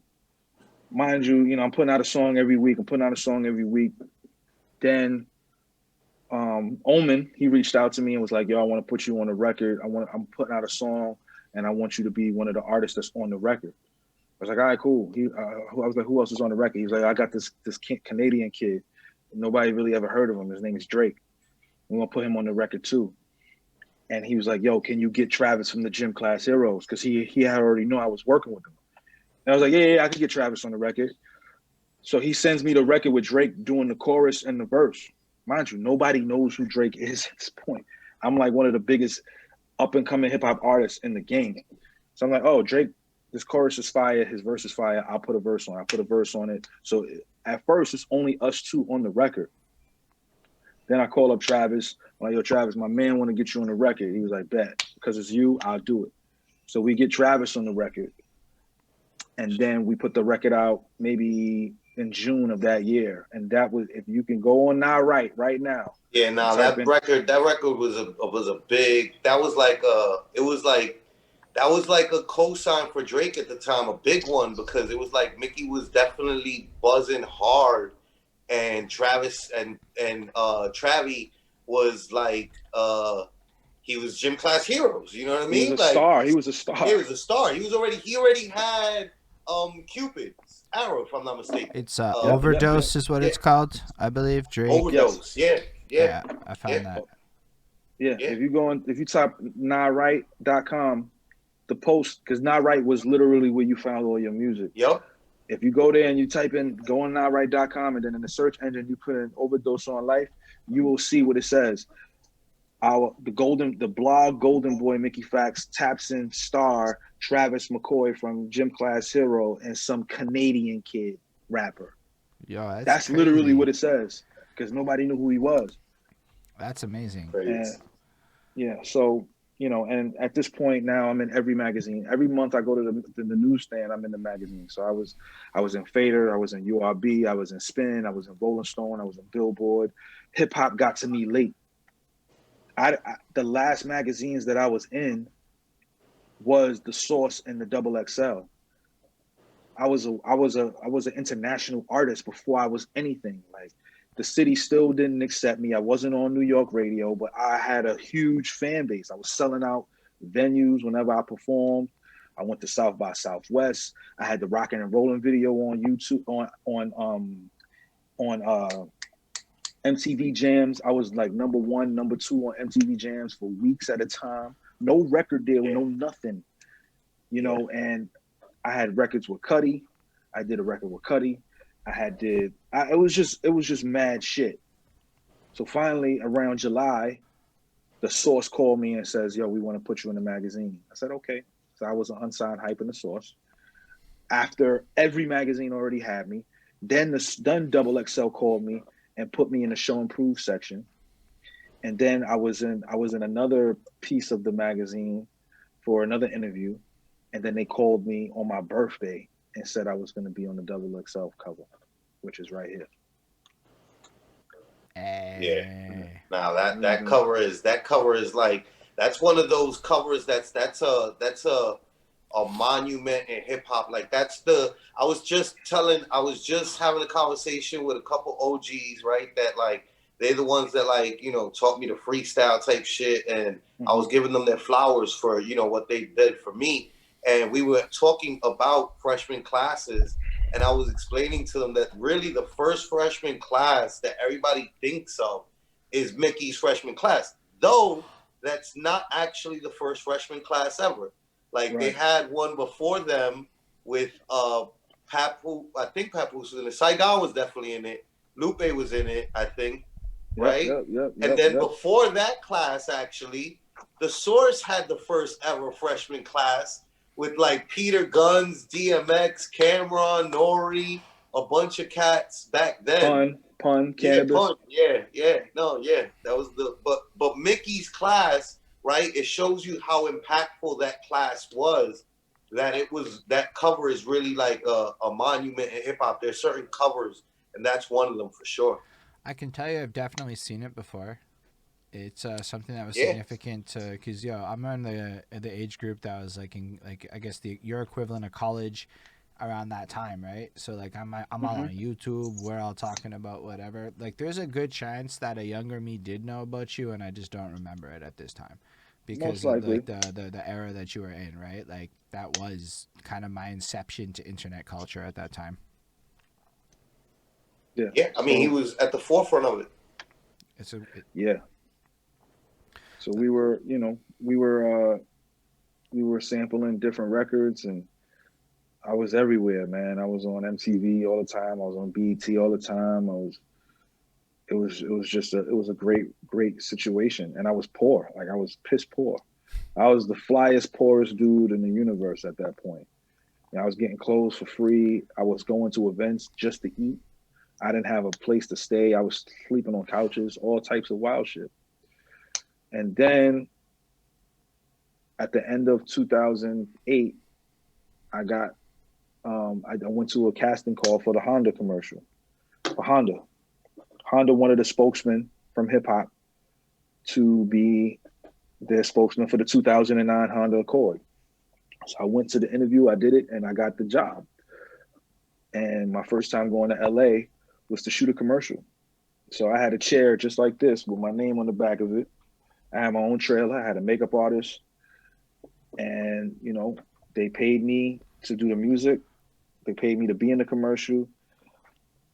Speaker 3: mind you, I'm putting out a song every week. Then, Omen, he reached out to me and was like, "Yo, I want to put you on a record. I'm putting out a song, and I want you to be one of the artists that's on the record." I was like, "All right, cool." I was like, "Who else is on the record?" He was like, "I got this Canadian kid. Nobody really ever heard of him. His name is Drake. We want to put him on the record too." And he was like, "Yo, can you get Travis from the Gym Class Heroes?" Because he had already known I was working with him. And I was like, yeah, I can get Travis on the record. So he sends me the record with Drake doing the chorus and the verse. Mind you, nobody knows who Drake is at this point. I'm like one of the biggest up-and-coming hip-hop artists in the game. So I'm like, oh, Drake, this chorus is fire, his verse is fire, I'll put a verse on it. I put a verse on it. So at first, it's only us two on the record. Then I call up Travis. I'm like, yo, Travis, my man want to get you on the record. He was like, bet. Because it's you, I'll do it. So we get Travis on the record. And then we put the record out maybe in June of that year. And that was, if you can go on now, right now.
Speaker 2: Yeah, that record was a big, that was like a cosign for Drake at the time, a big one, because it was like Mickey was definitely buzzing hard. and Travis and Travi was like he was gym class heroes. You know what I mean?
Speaker 3: He was a star. He was a star.
Speaker 2: He was a star. He already had Cupid's arrow, if I'm not mistaken.
Speaker 1: It's Overdose is what it's called, I believe. Drake.
Speaker 2: Overdose.
Speaker 1: Yeah, I found that.
Speaker 3: Yeah. If you type nahright.com, the post, because nahright was literally where you found all your music.
Speaker 2: Yep.
Speaker 3: If you go there and you type in, go on nahright.com, and then in the search engine you put in Overdose on Life, you will see what it says. The blog Golden Boy Mickey Factz taps in star Travis McCoy from Gym Class Hero and some Canadian kid rapper.
Speaker 1: Yo,
Speaker 3: that's literally what it says, because nobody knew who he was.
Speaker 1: That's amazing.
Speaker 3: And, so and at this point now I'm in every magazine. Every month I go to the newsstand, I'm in the magazine. So I was in Fader, I was in URB, I was in Spin, I was in Rolling Stone, I was in Billboard. Hip hop got to me late. The last magazines that I was in was The Source and the Double XL. I was an international artist before I was anything. Like, the city still didn't accept me. I wasn't on New York radio, but I had a huge fan base. I was selling out venues whenever I performed. I went to South by Southwest. I had the Rockin' and Rollin' video on YouTube on MTV Jams. I was like number 1, number 2 on MTV Jams for weeks at a time. No record deal, no nothing. And I had records with Cudi. I did a record with Cudi. It was just mad shit. So finally, around July, The Source called me and says, "Yo, we want to put you in the magazine." I said, "Okay." So I was an unsigned hype in The Source. After every magazine already had me, then Double XL called me and put me in the Show and Prove section. And then I was in another piece of the magazine for another interview. And then they called me on my birthday and said I was going to be on the Double XL cover, which is right here.
Speaker 2: Yeah. Now that cover is like, that's one of those covers that's a monument in hip hop. Like, I was just having a conversation with a couple OGs, right? That like, they're the ones that like, taught me the freestyle type shit. And I was giving them their flowers for, what they did for me. And we were talking about freshman classes. And I was explaining to them that really the first freshman class that everybody thinks of is Mickey's freshman class. Though that's not actually the first freshman class ever. Like, they had one before them with Papoose. I think Papoose was in it. Saigon was definitely in it. Lupe was in it, I think. Right? And then before that class, actually, The Source had the first ever freshman class with like Peter Guns, DMX, Cameron, Nori, a bunch of cats back then.
Speaker 3: Pun, Cannabis.
Speaker 2: Pun. That was but Mickey's class, right? It shows you how impactful that class was. That cover is really like a monument in hip hop. There's certain covers, and that's one of them for sure.
Speaker 1: I can tell you, I've definitely seen it before. It's something that was significant because I'm in the age group that was like in I guess your equivalent of college around that time, right? So like I'm all on YouTube. We're all talking about whatever. Like, there's a good chance that a younger me did know about you, and I just don't remember it at this time because of like the era that you were in, right? Like, that was kind of my inception to internet culture at that time.
Speaker 2: Yeah. I mean, he was at the forefront of it.
Speaker 3: So we were sampling different records, and I was everywhere, man. I was on MTV all the time. I was on BET all the time. It was a great situation, and I was poor. Like, I was piss poor. I was the flyest, poorest dude in the universe at that point. I was getting clothes for free. I was going to events just to eat. I didn't have a place to stay. I was sleeping on couches, all types of wild shit. And then at the end of 2008, I went to a casting call for the Honda commercial. For Honda wanted a spokesman from hip hop to be their spokesman for the 2009 Honda Accord. So I went to the interview, I did it, and I got the job. And my first time going to LA was to shoot a commercial. So I had a chair just like this with my name on the back of it. I had my own trailer. I had a makeup artist, and they paid me to do the music. They paid me to be in the commercial,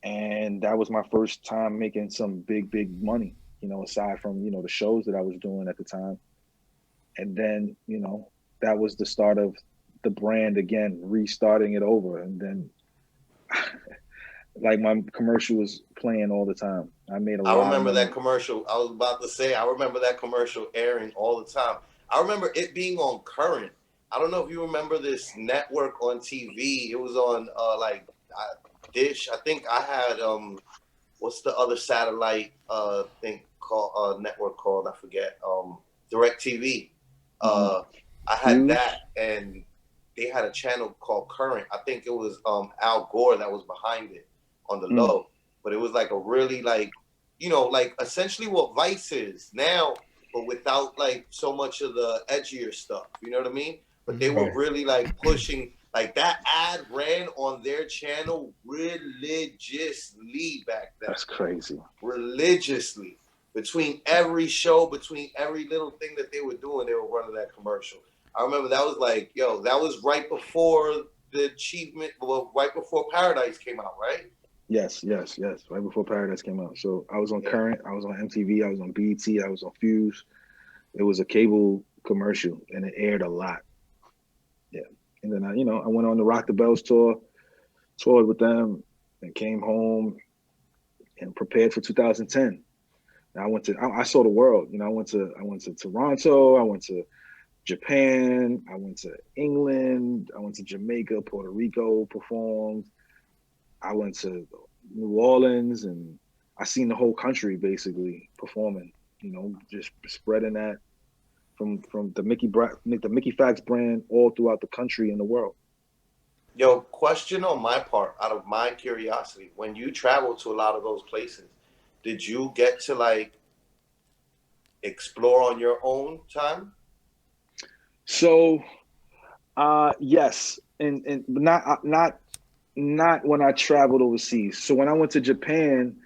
Speaker 3: and that was my first time making some big money. Aside from the shows that I was doing at the time, and then that was the start of the brand again, restarting it over, and then. Like my commercial was playing all the time. I made a lot.
Speaker 2: I remember that commercial. I was about to say, I remember that commercial airing all the time. I remember it being on Current. I don't know if you remember this network on TV. It was on Dish. I think I had what's the other satellite thing called network called? I forget. DirecTV. I had that, and they had a channel called Current. I think it was Al Gore that was behind it on the low, but it was like a really like essentially what Vice is now, but without like so much of the edgier stuff. You know what I mean? But they were really like pushing, like that ad ran on their channel religiously back then.
Speaker 3: That's crazy.
Speaker 2: Religiously. Between every show, between every little thing that they were doing, they were running that commercial. I remember that was like, that was right before the achievement, right before Paradise came out, right?
Speaker 3: Yes. Right before Paradise came out. So I was on Current, I was on MTV, I was on BET, I was on Fuse. It was a cable commercial, and it aired a lot. Yeah. And then I went on the Rock the Bells tour, toured with them, and came home and prepared for 2010. And I saw the world. I went to Toronto, I went to Japan, I went to England, I went to Jamaica, Puerto Rico, performed. I went to New Orleans, and I seen the whole country basically performing, just spreading that from the Mickey Factz brand all throughout the country and the world.
Speaker 2: Yo, question on my part, out of my curiosity, when you travel to a lot of those places, did you get to like explore on your own time?
Speaker 3: So, yes, and not when I traveled overseas. So when I went to Japan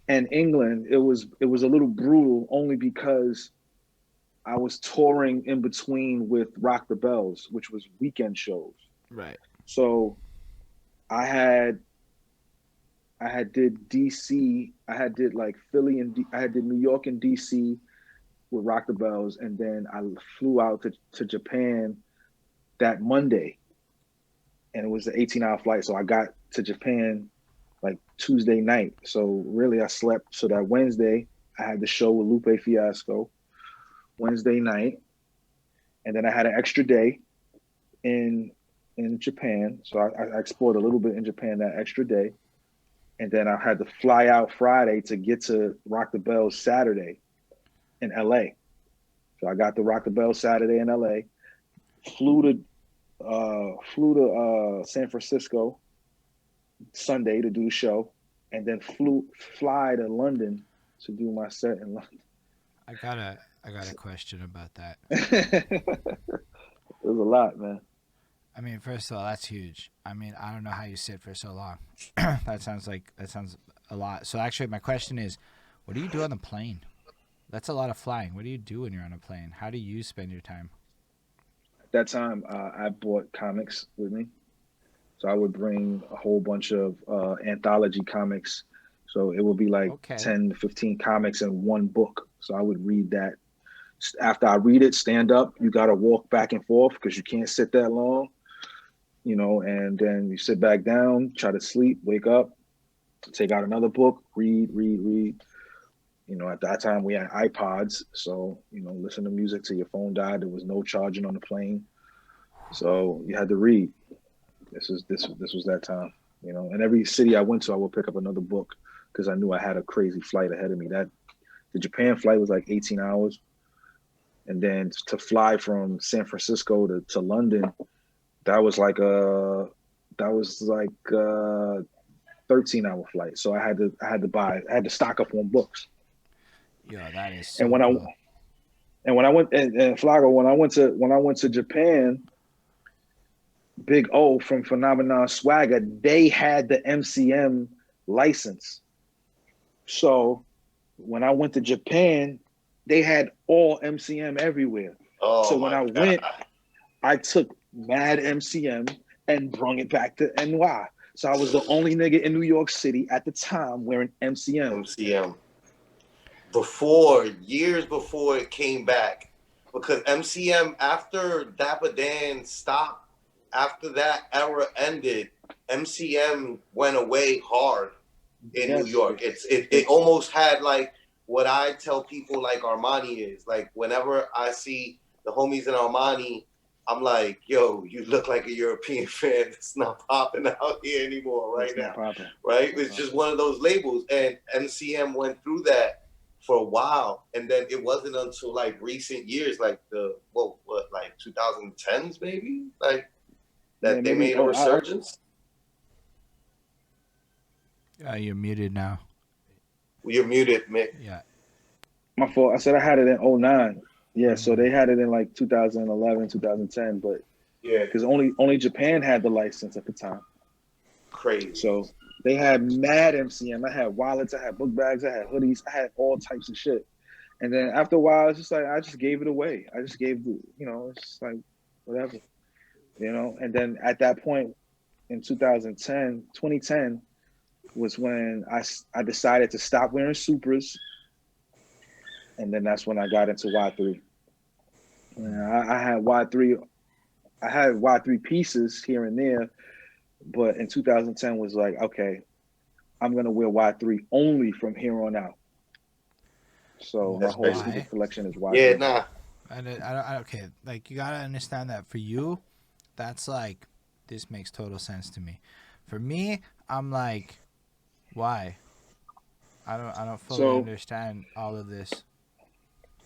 Speaker 3: and England, it was a little brutal, only because I was touring in between with Rock the Bells, which was weekend shows.
Speaker 1: Right.
Speaker 3: So I did DC, I did like Philly, and I did New York and DC with Rock the Bells, and then I flew out to Japan that Monday, and it was an 18-hour flight. So I got to Japan like Tuesday night. So really I slept. So that Wednesday I had the show with Lupe Fiasco Wednesday night, and then I had an extra day in Japan. So I explored a little bit in Japan that extra day, and then I had to fly out Friday to get to Rock the Bells Saturday in LA. So I got to Rock the Bells Saturday in LA, flew to San Francisco Sunday to do the show, and then fly to London to do my set in London.
Speaker 1: I got a question about that.
Speaker 3: It was a lot, man.
Speaker 1: I mean, first of all, that's huge. I mean, I don't know how you sit for so long. That sounds a lot. So actually, my question is, what do you do on the plane? That's a lot of flying. What do you do when you're on a plane? How do you spend your time?
Speaker 3: At that time, I bought comics with me. So I would bring a whole bunch of anthology comics. So it would be like 10 to 15 comics in one book. So I would read that. After I read it, stand up. You got to walk back and forth because you can't sit that long, and then you sit back down, try to sleep, wake up, take out another book, read. At that time we had iPods. So, listen to music till your phone died. There was no charging on the plane. So you had to read. This was that time, and every city I went to, I would pick up another book because I knew I had a crazy flight ahead of me. The Japan flight was like 18 hours. And then to fly from San Francisco to London, that was like a 13-hour flight. So I had to stock up on books.
Speaker 1: Yeah, that is so
Speaker 3: and when
Speaker 1: cool.
Speaker 3: when I went and Flago, when I went to Japan, Big O from Phenomenon Swagger, they had the MCM license. So when I went to Japan, they had all MCM everywhere.
Speaker 2: Oh,
Speaker 3: so when I
Speaker 2: God.
Speaker 3: went, I took mad MCM and brung it back to NY. So I was the only nigga in New York City at the time wearing MCM.
Speaker 2: MCM. Years before it came back, because MCM, after Dapper Dan stopped, after that era ended, MCM went away hard in New York. It almost had like what I tell people like Armani is. Like whenever I see the homies in Armani, I'm like, yo, you look like a European fan that's not popping out here anymore right now. Right? It's just one of those labels. And MCM went through that for a while. And then it wasn't until like recent years, like like 2010s maybe? Like that they made a resurgence.
Speaker 1: You're muted now.
Speaker 2: You're muted, Mick.
Speaker 1: Yeah.
Speaker 3: My fault. I said I had it in 2009. Yeah, so they had it in like 2011, 2010, but
Speaker 2: yeah,
Speaker 3: because only Japan had the license at the time.
Speaker 2: Crazy.
Speaker 3: So they had mad MCM. I had wallets, I had book bags, I had hoodies, I had all types of shit. And then after a while, it's just like I just gave it away. I just gave it's just like whatever, And then at that point in 2010 was when I decided to stop wearing Supras. And then that's when I got into Y3. I had Y3 pieces here and there, but in 2010 was like, okay, I'm gonna wear Y3 only from here on out. So my whole super collection is Y3.
Speaker 2: Yeah, nah.
Speaker 1: Okay, like you gotta understand that for you, that's like, this makes total sense to me. For me, I'm like, why? I don't fully understand all of this.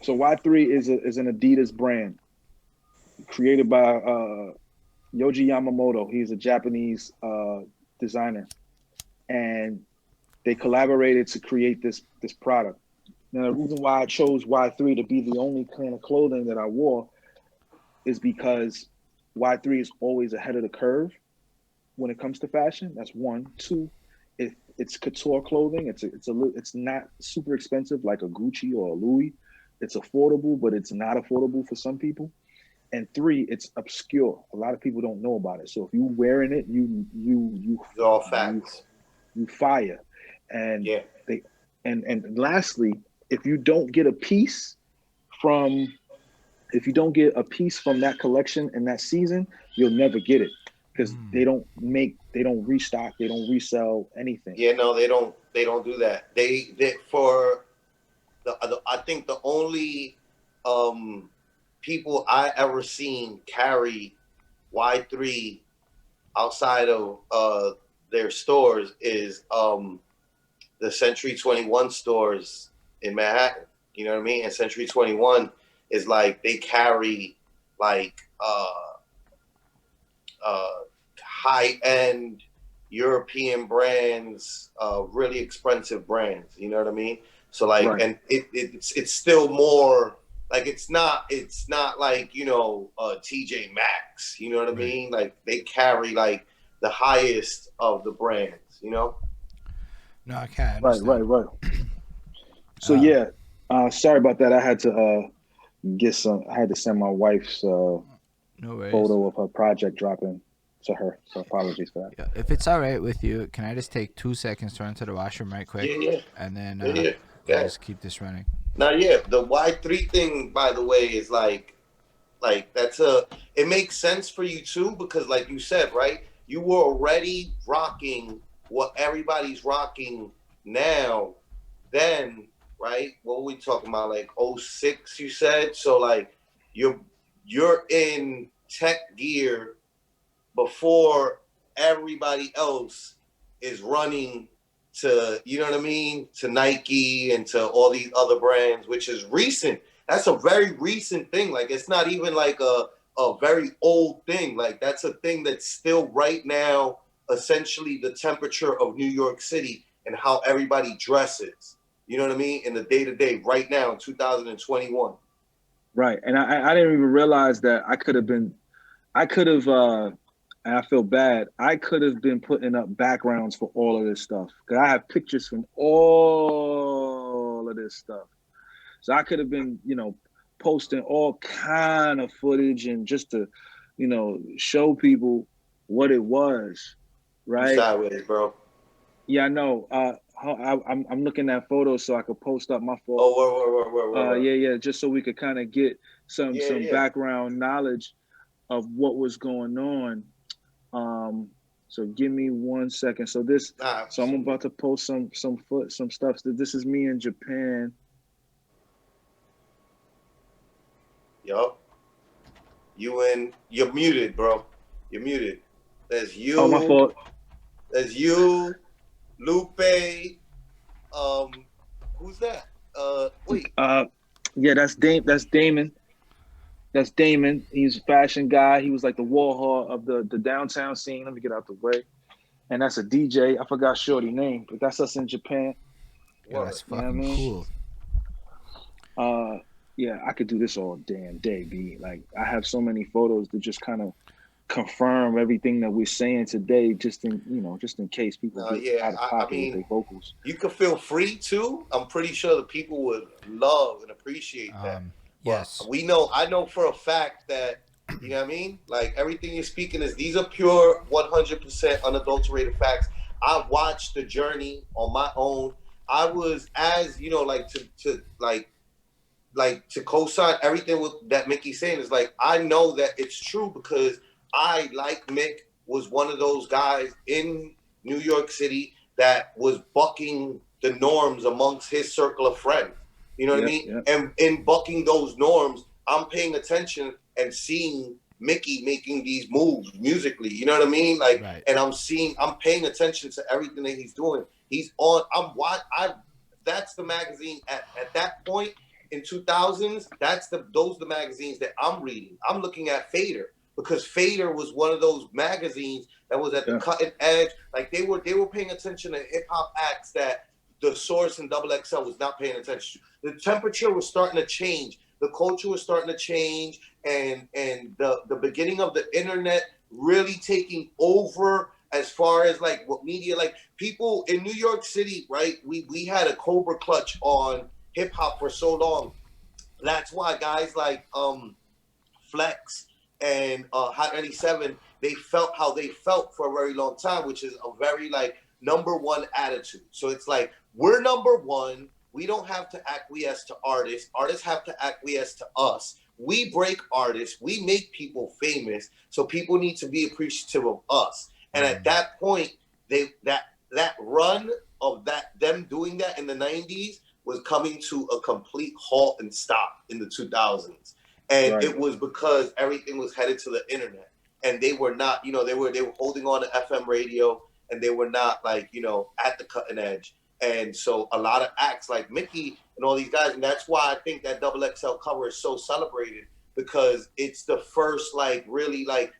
Speaker 3: So Y3 is an Adidas brand created by Yoji Yamamoto. He's a Japanese designer, and they collaborated to create this product. Now, the reason why I chose Y3 to be the only kind of clothing that I wore is because Y3 is always ahead of the curve when it comes to fashion. That's one. Two, it's couture clothing. It's not super expensive like a Gucci or a Louis. It's affordable, but it's not affordable for some people. And three, it's obscure. A lot of people don't know about it. So if you're wearing it, you
Speaker 2: all facts.
Speaker 3: You fire. And
Speaker 2: yeah.
Speaker 3: And lastly, if you don't get a piece from that collection in that season, you'll never get it, because they don't restock, they don't resell anything.
Speaker 2: Yeah, no, they don't do that. I think the only people I ever seen carry Y3 outside of their stores is the Century 21 stores in Manhattan. You know what I mean? And Century 21 is like, they carry like high-end European brands, really expensive brands. You know what I mean? So like, right. And it's still more like, it's not like, TJ Maxx, you know what I mean? Like they carry like the highest of the brands, No,
Speaker 1: I can't.
Speaker 3: Right. So sorry about that. I had to send my wife's photo of her project dropping to her. So apologies for that.
Speaker 1: Yeah, if it's all right with you, can I just take 2 seconds to run to the washroom right quick?
Speaker 2: Yeah.
Speaker 1: And then I'll just keep this running.
Speaker 2: Now, the Y3 thing, by the way, is like it makes sense for you too, because like you said, right, you were already rocking what everybody's rocking now. Then, right, what were we talking about? Like 06, you said. So like you're in tech gear before everybody else is running to, you know what I mean, to Nike and to all these other brands, which is recent. That's a very recent thing. Like, it's not even like a very old thing. Like, that's a thing that's still right now, essentially the temperature of New York City and how everybody dresses. You know what I mean? In the day-to-day right now in 2021.
Speaker 3: Right. And I didn't even realize that I could have and I feel bad. I could have been putting up backgrounds for all of this stuff because I have pictures from all of this stuff. So I could have been, posting all kind of footage and just to, show people what it was, right?
Speaker 2: You sideways, bro.
Speaker 3: Yeah, I know. I'm looking at photos so I could post up my photo.
Speaker 2: Oh, word.
Speaker 3: Yeah, just so we could kind of get some background knowledge of what was going on. So give me 1 second. So I'm about to post some stuff. This is me in Japan.
Speaker 2: Yup. You're muted, bro. You're muted. There's you.
Speaker 3: Oh, my fault.
Speaker 2: There's you, Lupe. Who's that? Wait.
Speaker 3: Yeah, that's Damon. That's Damon. He's a fashion guy. He was like the Warhol of the downtown scene. Let me get out the way. And that's a DJ. I forgot Shorty's name, but that's us in Japan.
Speaker 1: Yeah, that's fucking cool.
Speaker 3: Yeah, I could do this all damn day, B. Like, I have so many photos to just kind of confirm everything that we're saying today, just in case people get out of pocket with their vocals.
Speaker 2: You can feel free to. I'm pretty sure the people would love and appreciate that.
Speaker 1: Yes.
Speaker 2: I know for a fact that, you know what I mean? Like, everything you're speaking these are pure 100% unadulterated facts. I watched the journey on my own. I was, as to co-sign everything that Mickey's saying, is like, I know that it's true because I, like Mick, was one of those guys in New York City that was bucking the norms amongst his circle of friends. You know what I mean?
Speaker 3: Yeah.
Speaker 2: And in bucking those norms, I'm paying attention and seeing Mickey making these moves musically. You know what I mean? Like, right. And I'm paying attention to everything that he's doing. That's the magazine at that point in 2000s. Those are the magazines that I'm reading. I'm looking at Fader, because Fader was one of those magazines that was at the cutting edge. Like, they were paying attention to hip hop acts that the Source and XXL was not paying attention to. The temperature was starting to change. The culture was starting to change, and the beginning of the internet really taking over as far as like what media, like people in New York City, right? We had a Cobra clutch on hip hop for so long. That's why guys like Flex and Hot 97, they felt how they felt for a very long time, which is a very like number one attitude. So it's like, we're number one. We don't have to acquiesce to artists. Artists have to acquiesce to us. We break artists. We make people famous. So people need to be appreciative of us. And at that point, that run of them doing that in the 90s was coming to a complete halt and stop in the 2000s. And it was because everything was headed to the internet. And they were not, they were holding on to FM radio, and they were not like, at the cutting edge. And so a lot of acts like Mickey and all these guys, and that's why I think that XXL cover is so celebrated, because it's the first like really like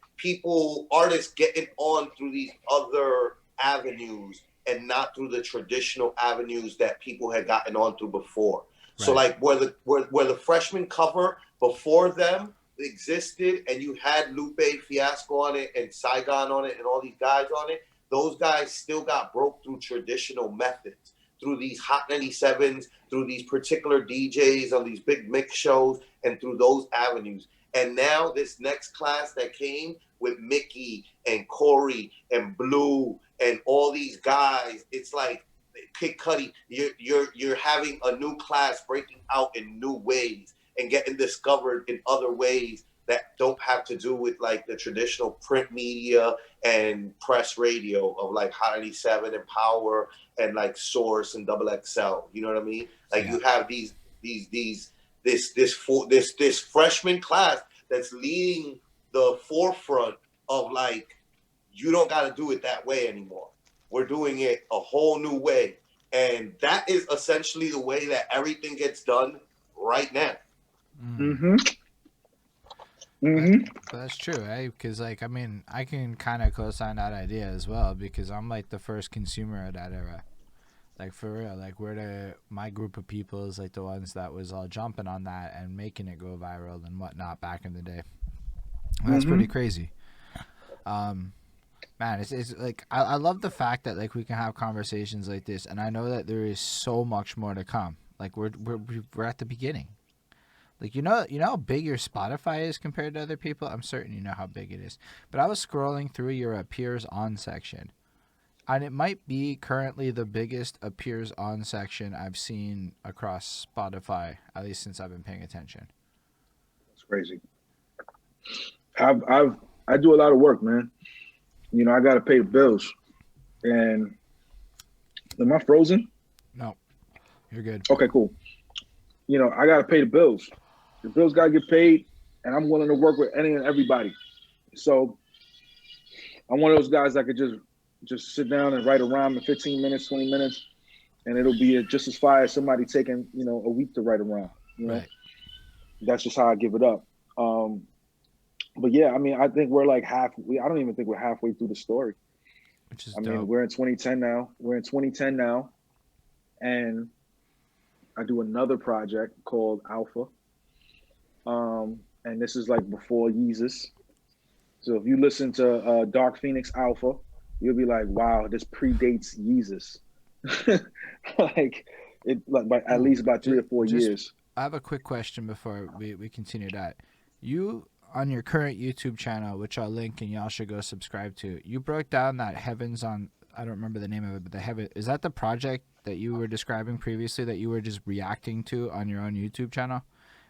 Speaker 2: artists getting on through these other avenues and not through the traditional avenues that people had gotten on through before. Right. So like where the freshman cover before them existed, and you had Lupe Fiasco on it and Saigon on it and all these guys on it, those guys still got broke through traditional methods, through these Hot 97s, through these particular DJs on these big mix shows, and through those avenues. And now this next class that came with Mickey and Corey and Blue and all these guys, it's like Kid Cudi, you're having a new class breaking out in new ways and getting discovered in other ways that don't have to do with like the traditional print media and press radio of like Hot 97 and Power and like Source and XXL. You know what I mean? Like you have this freshman class that's leading the forefront of like, you don't got to do it that way anymore. We're doing it a whole new way. And that is essentially the way that everything gets done right now.
Speaker 3: Mm-hmm. Mm-hmm.
Speaker 1: That's true, right? Because, like, I mean, I can kind of co-sign that idea as well, because I'm, like, the first consumer of that era. Like, for real. Like, my group of people is, like, the ones that was all jumping on that and making it go viral and whatnot back in the day. That's pretty crazy. Man, it's like I love the fact that like we can have conversations like this, and I know that there is so much more to come. Like we're at the beginning. Like you know how big your Spotify is compared to other people. I'm certain you know how big it is. But I was scrolling through your appears on section, and it might be currently the biggest appears on section I've seen across Spotify, at least since I've been paying attention.
Speaker 3: It's crazy. I do a lot of work, man. You know, I got to pay the bills. And am I frozen?
Speaker 1: No, you're good.
Speaker 3: Okay, cool. You know, I got to pay the bills. The bills got to get paid, and I'm willing to work with any and everybody. So I'm one of those guys that could just sit down and write a rhyme in 15 minutes, 20 minutes, and it'll be just as fire as somebody taking, you know, a week to write a rhyme. You know,
Speaker 1: Right.
Speaker 3: That's just how I give it up. But yeah, I mean, I think we're like I don't even think we're halfway through the story.
Speaker 1: Which is
Speaker 3: I
Speaker 1: dope.
Speaker 3: mean, we're in 2010 now. And I do another project called Alpha. And this is like before Yeezus. So if you listen to Dark Phoenix Alpha, you'll be like, wow, this predates Yeezus. At least by 3 or 4 years.
Speaker 1: I have a quick question before we continue that. You, on your current YouTube channel, which I'll link and y'all should go subscribe to, you broke down that Heavens on, I don't remember the name of it, but the Heaven, is that the project that you were describing previously that you were just reacting to on your own YouTube channel?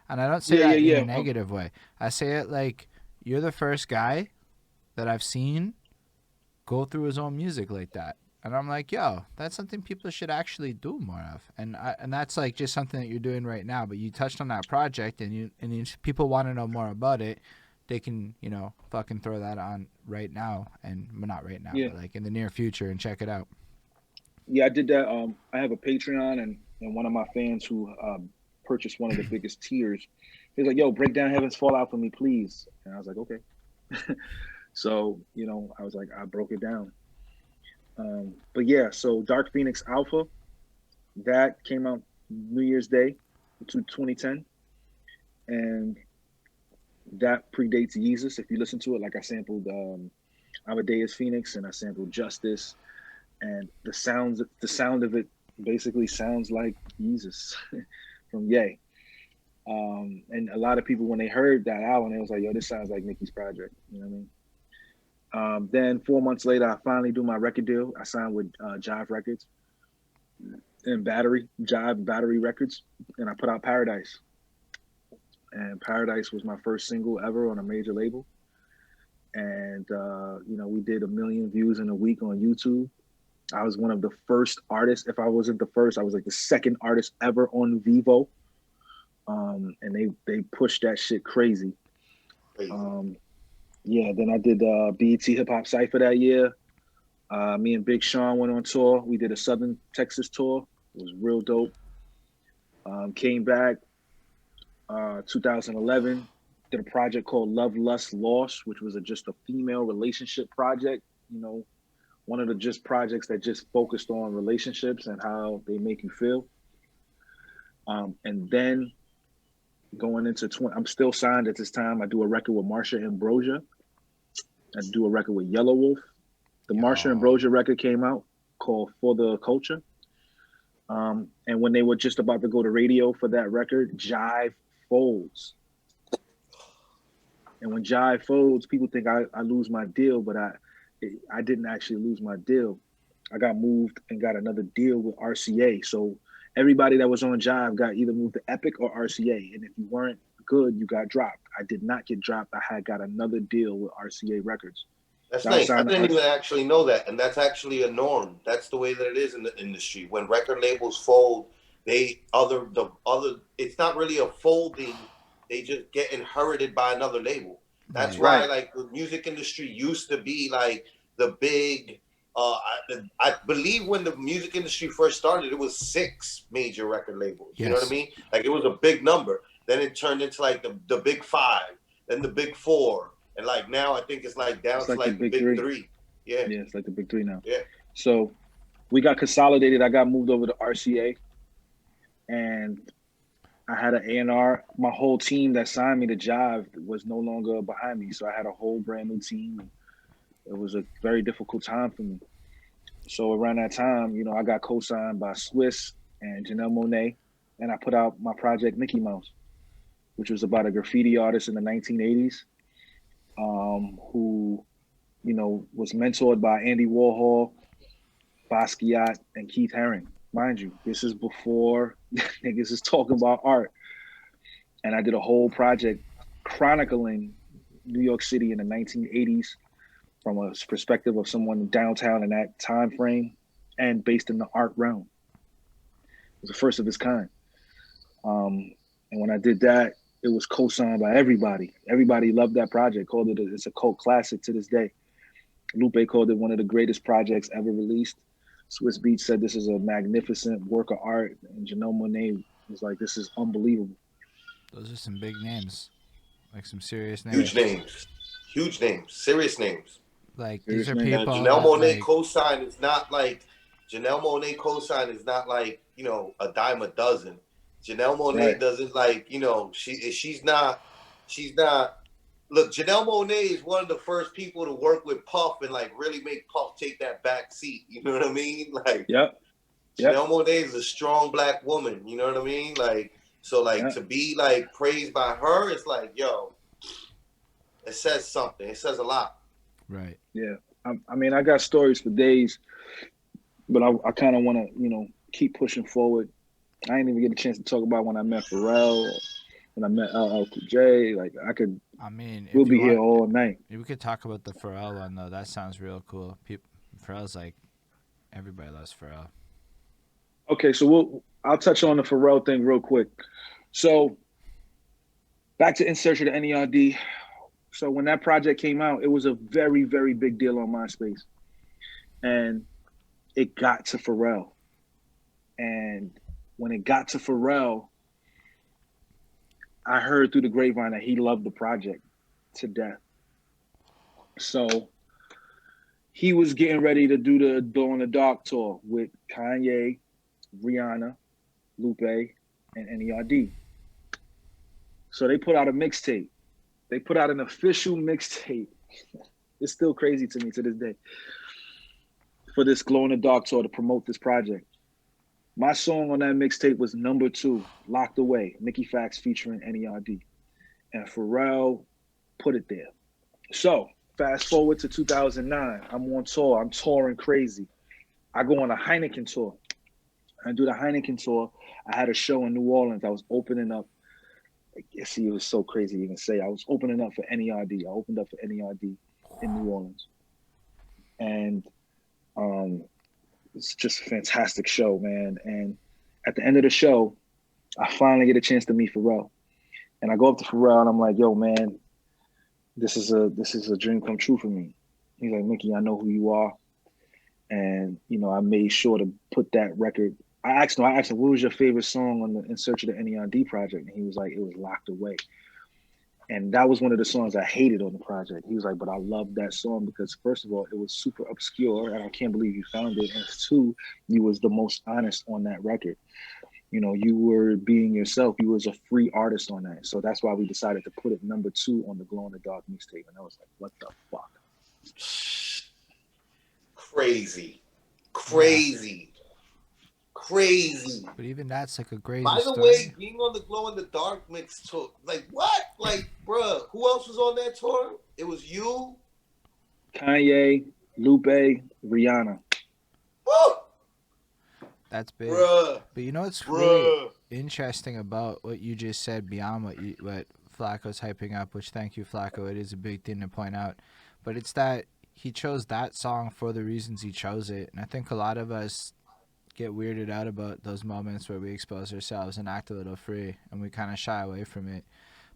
Speaker 1: And I don't say that in a negative way. I say it like you're the first guy that I've seen go through his own music like that. And I'm like, yo, that's something people should actually do more of. And that's like just something that you're doing right now. But you touched on that project, and if people want to know more about it, they can, you know, fucking throw that on right now, and well, not right now, but like in the near future, and check it out.
Speaker 3: Yeah, I did that. I have a Patreon, and one of my fans who purchased one of the biggest tiers, he was like, yo, break down Heaven's Fallout for me, please. And I was like, okay. So, you know, I was like, I broke it down. But yeah, so Dark Phoenix Alpha, that came out New Year's Day to 2010. And that predates Yeezus. If you listen to it, like I sampled Amadeus Phoenix, and I sampled Justice, and the sound of it basically sounds like Yeezus from Ye. And a lot of people, when they heard that album, they was like, yo, this sounds like Nicki's project. You know what I mean? Then 4 months later, I finally do my record deal. I signed with Jive Records and Jive Battery Records, and I put out Paradise. And Paradise was my first single ever on a major label. And, you know, we did 1 million views in a week on YouTube. I was one of the first artists. If I wasn't the first, I was like the second artist ever on Vivo. And they pushed that shit crazy. Yeah, then I did BET Hip Hop Cypher that year. Me and Big Sean went on tour. We did a Southern Texas tour. It was real dope. Came back 2011, did a project called Love, Lust, Lost, which was just a female relationship project. You know, one of the just projects that just focused on relationships and how they make you feel. And then going into I'm still signed at this time. I do a record with Marsha Ambrosia. I do a record with Yellow Wolf. The Marsha Ambrosia record came out called For the Culture. And when they were just about to go to radio for that record, Jive folds. And when Jive folds, people think I lose my deal, but I didn't actually lose my deal. I got moved and got another deal with RCA. So everybody that was on Jive got either moved to Epic or RCA. And if you weren't good, you got dropped. I did not get dropped. I had got another deal with RCA Records.
Speaker 2: That's nice. I didn't even actually know that. And that's actually a norm. That's the way that it is in the industry. When record labels fold, it's not really a folding. They just get inherited by another label. That's why like the music industry used to be like the big, I believe when the music industry first started, it was 6 major record labels. Yes. You know what I mean? Like it was a big number. Then it turned into like the big 5, then the big 4. And like now I think it's like down to like the big three. Yeah.
Speaker 3: Yeah, it's like the big 3 now.
Speaker 2: Yeah.
Speaker 3: So we got consolidated. I got moved over to RCA. And I had an A&R. My whole team that signed me to Jive was no longer behind me. So I had a whole brand new team. It was a very difficult time for me. So around that time, you know, I got co-signed by Swiss and Janelle Monáe, and I put out my project Mickey Mouse, which was about a graffiti artist in the 1980s, who, you know, was mentored by Andy Warhol, Basquiat, and Keith Haring. Mind you, this is before niggas is talking about art. And I did a whole project chronicling New York City in the 1980s from a perspective of someone downtown in that time frame and based in the art realm. It was the first of its kind. And when I did that, it was co-signed by everybody. Everybody loved that project, called it, it's a cult classic to this day. Lupe called it one of the greatest projects ever released. Swiss Beats said this is a magnificent work of art. And Janelle Monáe was like, this is unbelievable.
Speaker 1: Those are some big names, like some serious names.
Speaker 2: Huge names, serious names.
Speaker 1: Like
Speaker 3: Serious
Speaker 1: these are
Speaker 3: names.
Speaker 1: people.
Speaker 2: And Janelle Monáe
Speaker 1: like,
Speaker 2: co-sign is not like you know, a dime a dozen. Janelle Monáe doesn't like, you know, she's not. Look, Janelle Monáe is one of the first people to work with Puff and like really make Puff take that back seat. You know what I mean? Like, Janelle Monáe is a strong black woman. You know what I mean? Like, so like to be like praised by her, it's like, yo, it says something. It says a lot.
Speaker 1: Right.
Speaker 3: Yeah. I mean, I got stories for days, but I kind of want to, you know, keep pushing forward. I didn't even get a chance to talk about when I met Pharrell, when I met LL Cool J. Like,
Speaker 1: I mean,
Speaker 3: we'll be here all night.
Speaker 1: We could talk about the Pharrell one though. That sounds real cool. Pharrell's like, everybody loves Pharrell.
Speaker 3: Okay, so I'll touch on the Pharrell thing real quick. So back to In Search of the NERD. So when that project came out, it was a very, very big deal on MySpace. And it got to Pharrell. And when it got to Pharrell, I heard through the grapevine that he loved the project to death. So he was getting ready to do the Glow in the Dark tour with Kanye, Rihanna, Lupe, and NERD. So they put out a mixtape. They put out an official mixtape. It's still crazy to me to this day. For this Glow in the Dark tour to promote this project. My song on that mixtape was number 2, Locked Away, Mickey Factz featuring NERD. And Pharrell put it there. So fast forward to 2009. I'm on tour. I'm touring crazy. I go on a Heineken tour. I do the Heineken tour. I had a show in New Orleans. I was opening up. See, it was so crazy to even say. I was opening up for NERD. I opened up for NERD in New Orleans. And it's just a fantastic show, man. And at the end of the show, I finally get a chance to meet Pharrell. And I go up to Pharrell and I'm like, yo, man, this is a dream come true for me. He's like, Mickey, I know who you are. And, you know, I made sure to put that record. I asked him, what was your favorite song on the In Search of the NERD project? And he was like, it was Locked Away. And that was one of the songs I hated on the project. He was like, but I love that song because first of all, it was super obscure and I can't believe you found it. And 2, you was the most honest on that record. You know, you were being yourself. You was a free artist on that. So that's why we decided to put it number 2 on the Glow in the Dark mixtape. And I was like, what the fuck?
Speaker 2: Crazy.
Speaker 1: But even that's like a crazy
Speaker 2: By the
Speaker 1: story.
Speaker 2: way, being on the Glow in the Dark mix tour, like what? Like, bruh, who else was on that tour? It was you,
Speaker 3: Kanye, Lupe, Rihanna.
Speaker 2: Woo!
Speaker 1: That's big.
Speaker 2: Bruh.
Speaker 1: But you know what's really interesting about what you just said beyond what Flacco's hyping up, which thank you, Flacco. It is a big thing to point out. But it's that he chose that song for the reasons he chose it. And I think a lot of us get weirded out about those moments where we expose ourselves and act a little free and we kind of shy away from it.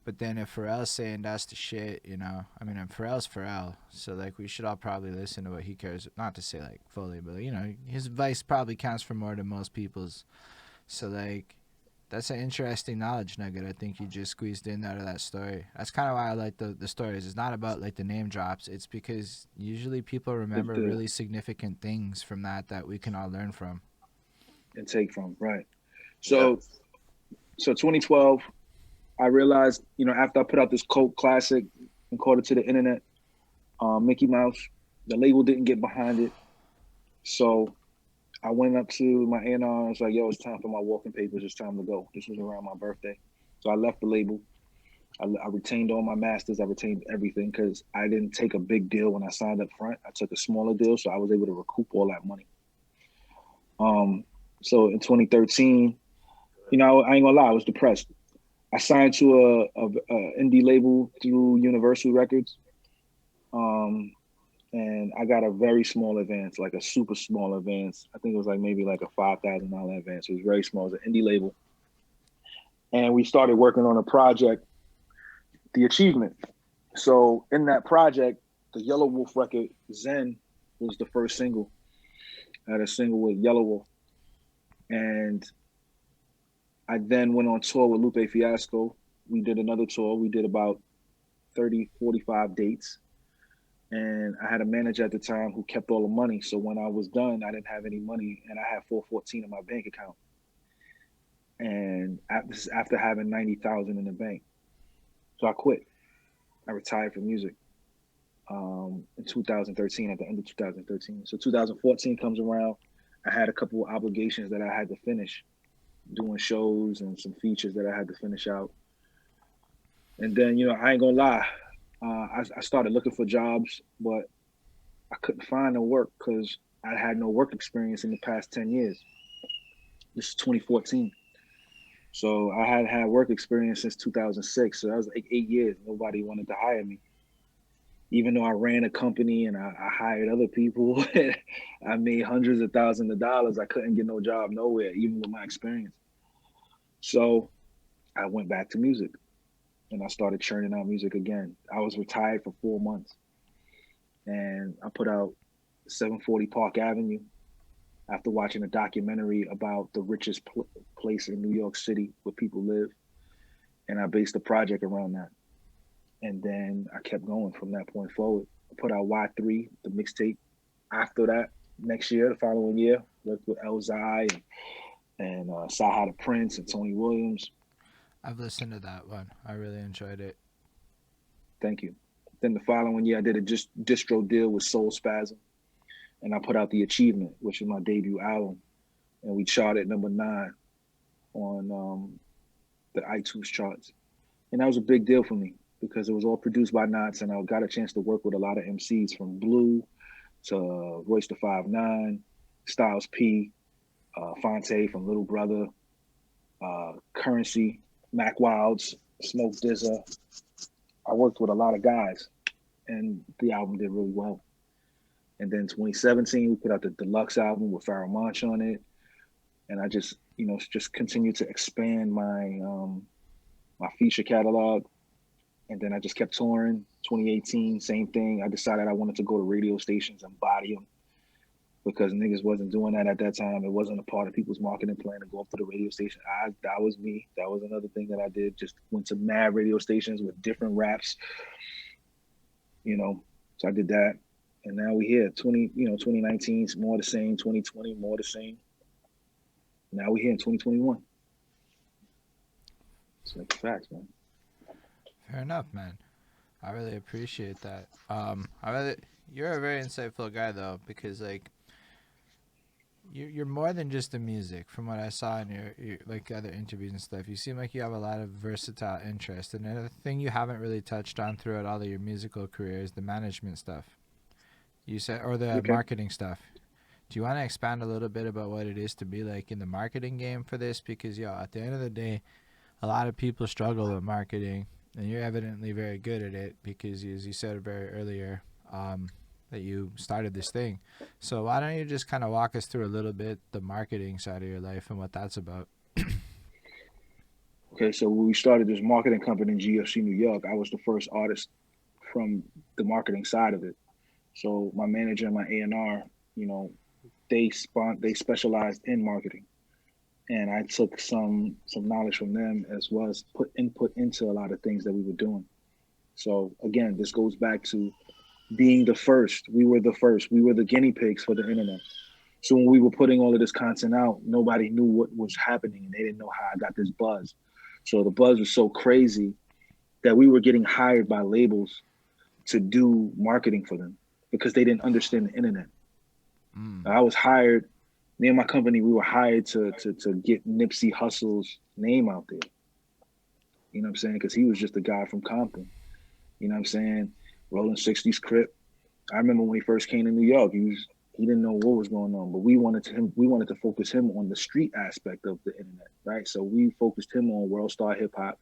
Speaker 1: But then if Pharrell's saying that's the shit, you know, I mean, Pharrell's Pharrell, so like we should all probably listen to what he cares, not to say like fully, but you know, his advice probably counts for more than most people's. So like that's an interesting knowledge nugget I think you just squeezed in out of that story. That's kind of why I like the stories. It's not about like the name drops. It's because usually people remember really significant things from that we can all learn from.
Speaker 3: And take from, right. So 2012, I realized, you know, after I put out this cult classic and called it to the internet, Mickey Mouse, The label didn't get behind it. So I went up to my A&R and I was like, yo, it's time for my walking papers. It's time to go. This was around my birthday. So I left the label. I retained all my masters. I retained everything because I didn't take a big deal when I signed up front. I took a smaller deal, so I was able to recoup all that money. So in 2013, I ain't gonna lie, I was depressed. I signed to a indie label through Universal Records, and I got a very small advance, like a super small advance. I think it was like maybe like a $5,000 advance. It was very small. It was an indie label, and we started working on a project, The Achievement. So in that project, the Yellow Wolf record, Zen, was the first single. I had a single with Yellow Wolf. And I then went on tour with Lupe Fiasco. We did another tour. We did about 30, 45 dates. And I had a manager at the time who kept all the money. So when I was done, I didn't have any money and I had $414 in my bank account. And this is after having $90,000 in the bank. So I quit. I retired from music in 2013, at the end of 2013. So 2014 comes around. I had a couple of obligations that I had to finish, doing shows and some features that I had to finish out. And then, I ain't gonna lie, I started looking for jobs, but I couldn't find no work because I had no work experience in the past 10 years. This is 2014. So I had had work experience since 2006. So that was like 8 years. Nobody wanted to hire me. Even though I ran a company and I hired other people, I made hundreds of thousands of dollars. I couldn't get no job nowhere, even with my experience. So I went back to music and I started churning out music again. I was retired for 4 months and I put out 740 Park Avenue after watching a documentary about the richest place in New York City where people live. And I based the project around that. And then I kept going from that point forward. I put out Y3, the mixtape. After that, next year, the following year, worked with Elzai and Saha the Prince and Tony Williams.
Speaker 1: I've listened to that one. I really enjoyed it.
Speaker 3: Thank you. Then the following year, I did a distro deal with Soul Spasm. And I put out The Achievement, which is my debut album. And we charted #9 on the iTunes charts. And that was a big deal for me because it was all produced by Knots, and I got a chance to work with a lot of MCs from Blue to Royce da 5'9", Styles P, Fonte from Little Brother, Currency, Mac Wilds, Smoke Dizza. I worked with a lot of guys, and the album did really well. And then 2017, we put out the deluxe album with Pharoah Monch on it, and I just continued to expand my my feature catalog. And then I just kept touring. 2018, same thing. I decided I wanted to go to radio stations and body them because niggas wasn't doing that at that time. It wasn't a part of people's marketing plan to go up to the radio station. That was me. That was another thing that I did. Just went to mad radio stations with different raps. So I did that. And now we here. 2019 is more the same. 2020 more the same. Now we here in 2021. It's like facts, man.
Speaker 1: Fair enough, man. I really appreciate that. You're a very insightful guy though, because like you're more than just the music. From what I saw in your like other interviews and stuff, you seem like you have a lot of versatile interest. And another thing you haven't really touched on throughout all of your musical career is the management stuff. You said, or the marketing stuff. Do you want to expand a little bit about what it is to be like in the marketing game for this? Because at the end of the day, a lot of people struggle with marketing. And you're evidently very good at it because, as you said very earlier, that you started this thing. So why don't you just kind of walk us through a little bit the marketing side of your life and what that's about?
Speaker 3: Okay, so when we started this marketing company in GFC, New York, I was the first artist from the marketing side of it. So my manager and my A&R, they specialized in marketing. And I took some knowledge from them as well as put input into a lot of things that we were doing. So again, this goes back to being the first. We were the first. We were the guinea pigs for the internet. So when we were putting all of this content out, nobody knew what was happening and they didn't know how I got this buzz. So the buzz was so crazy that we were getting hired by labels to do marketing for them. because they didn't understand the internet.
Speaker 1: Mm.
Speaker 3: I was hired, me and my company, we were hired to get Nipsey Hussle's name out there. You know what I'm saying? Because he was just a guy from Compton. You know what I'm saying? Rolling 60s Crip. I remember when he first came to New York, he didn't know what was going on, but we wanted to focus him on the street aspect of the internet, right? So we focused him on World Star Hip Hop,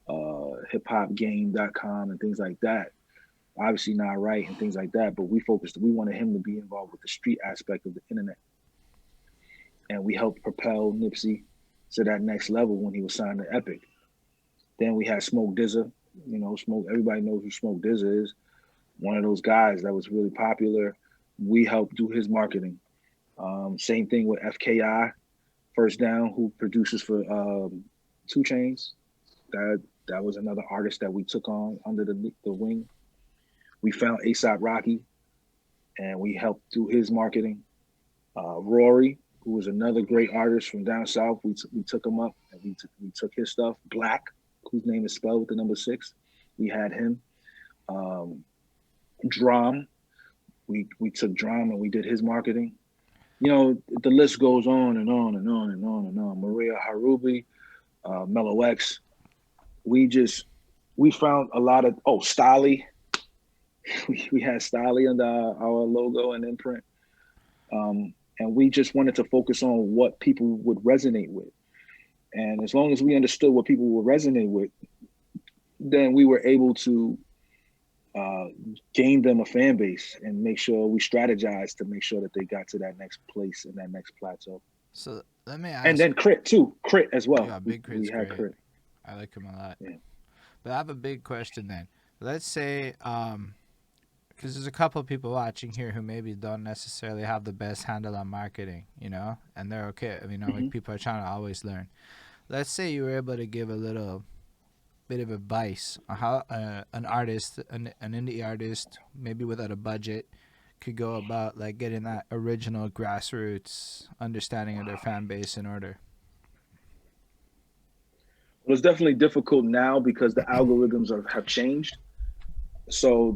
Speaker 3: hiphopgame.com and things like that. Obviously not right and things like that, but we wanted him to be involved with the street aspect of the internet. And we helped propel Nipsey to that next level when he was signed to Epic. Then we had Smoke DZA. You know, everybody knows who Smoke DZA is. One of those guys that was really popular. We helped do his marketing. Same thing with FKI, First Down, who produces for 2 Chainz. That was another artist that we took on under the wing. We found A$AP Rocky, and we helped do his marketing. Rory, who was another great artist from down south, we took him up and we took his stuff. Black, whose name is spelled with the number 6, we had him. Drum, we took Drum and we did his marketing. You know, the list goes on and on and on and on and on. Maria Harubi, Mellow X. We found a lot of Stolly. We had Stolly under our logo and imprint. And we just wanted to focus on what people would resonate with. And as long as we understood what people would resonate with, then we were able to gain them a fan base and make sure we strategized to make sure that they got to that next place and that next plateau.
Speaker 1: So let me ask.
Speaker 3: And then Crit as well.
Speaker 1: Yeah, Big Crit's
Speaker 3: we had
Speaker 1: great.
Speaker 3: Crit.
Speaker 1: I like him a lot.
Speaker 3: Yeah.
Speaker 1: But I have a big question then. Let's say, because there's a couple of people watching here who maybe don't necessarily have the best handle on marketing, you know, and they're okay. I mean, like people are trying to always learn. Let's say you were able to give a little bit of advice on how an artist, an indie artist, maybe without a budget, could go about like getting that original grassroots understanding of their fan base in order.
Speaker 3: Well, it's definitely difficult now because the algorithms have changed. So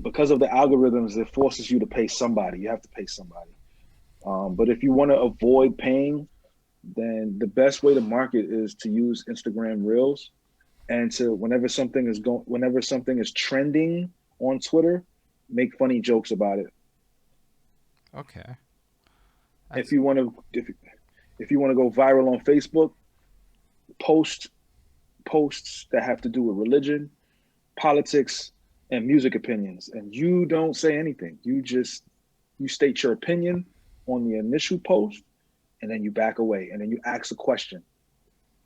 Speaker 3: because of the algorithms, it forces you to pay somebody. You have to pay somebody. But if you want to avoid paying, then the best way to market is to use Instagram Reels, and to whenever something is trending on Twitter, make funny jokes about it.
Speaker 1: Okay.
Speaker 3: If you want to go viral on Facebook, posts that have to do with religion, politics, and music opinions, and you don't say anything. You state your opinion on the initial post, and then you back away, and then you ask a question.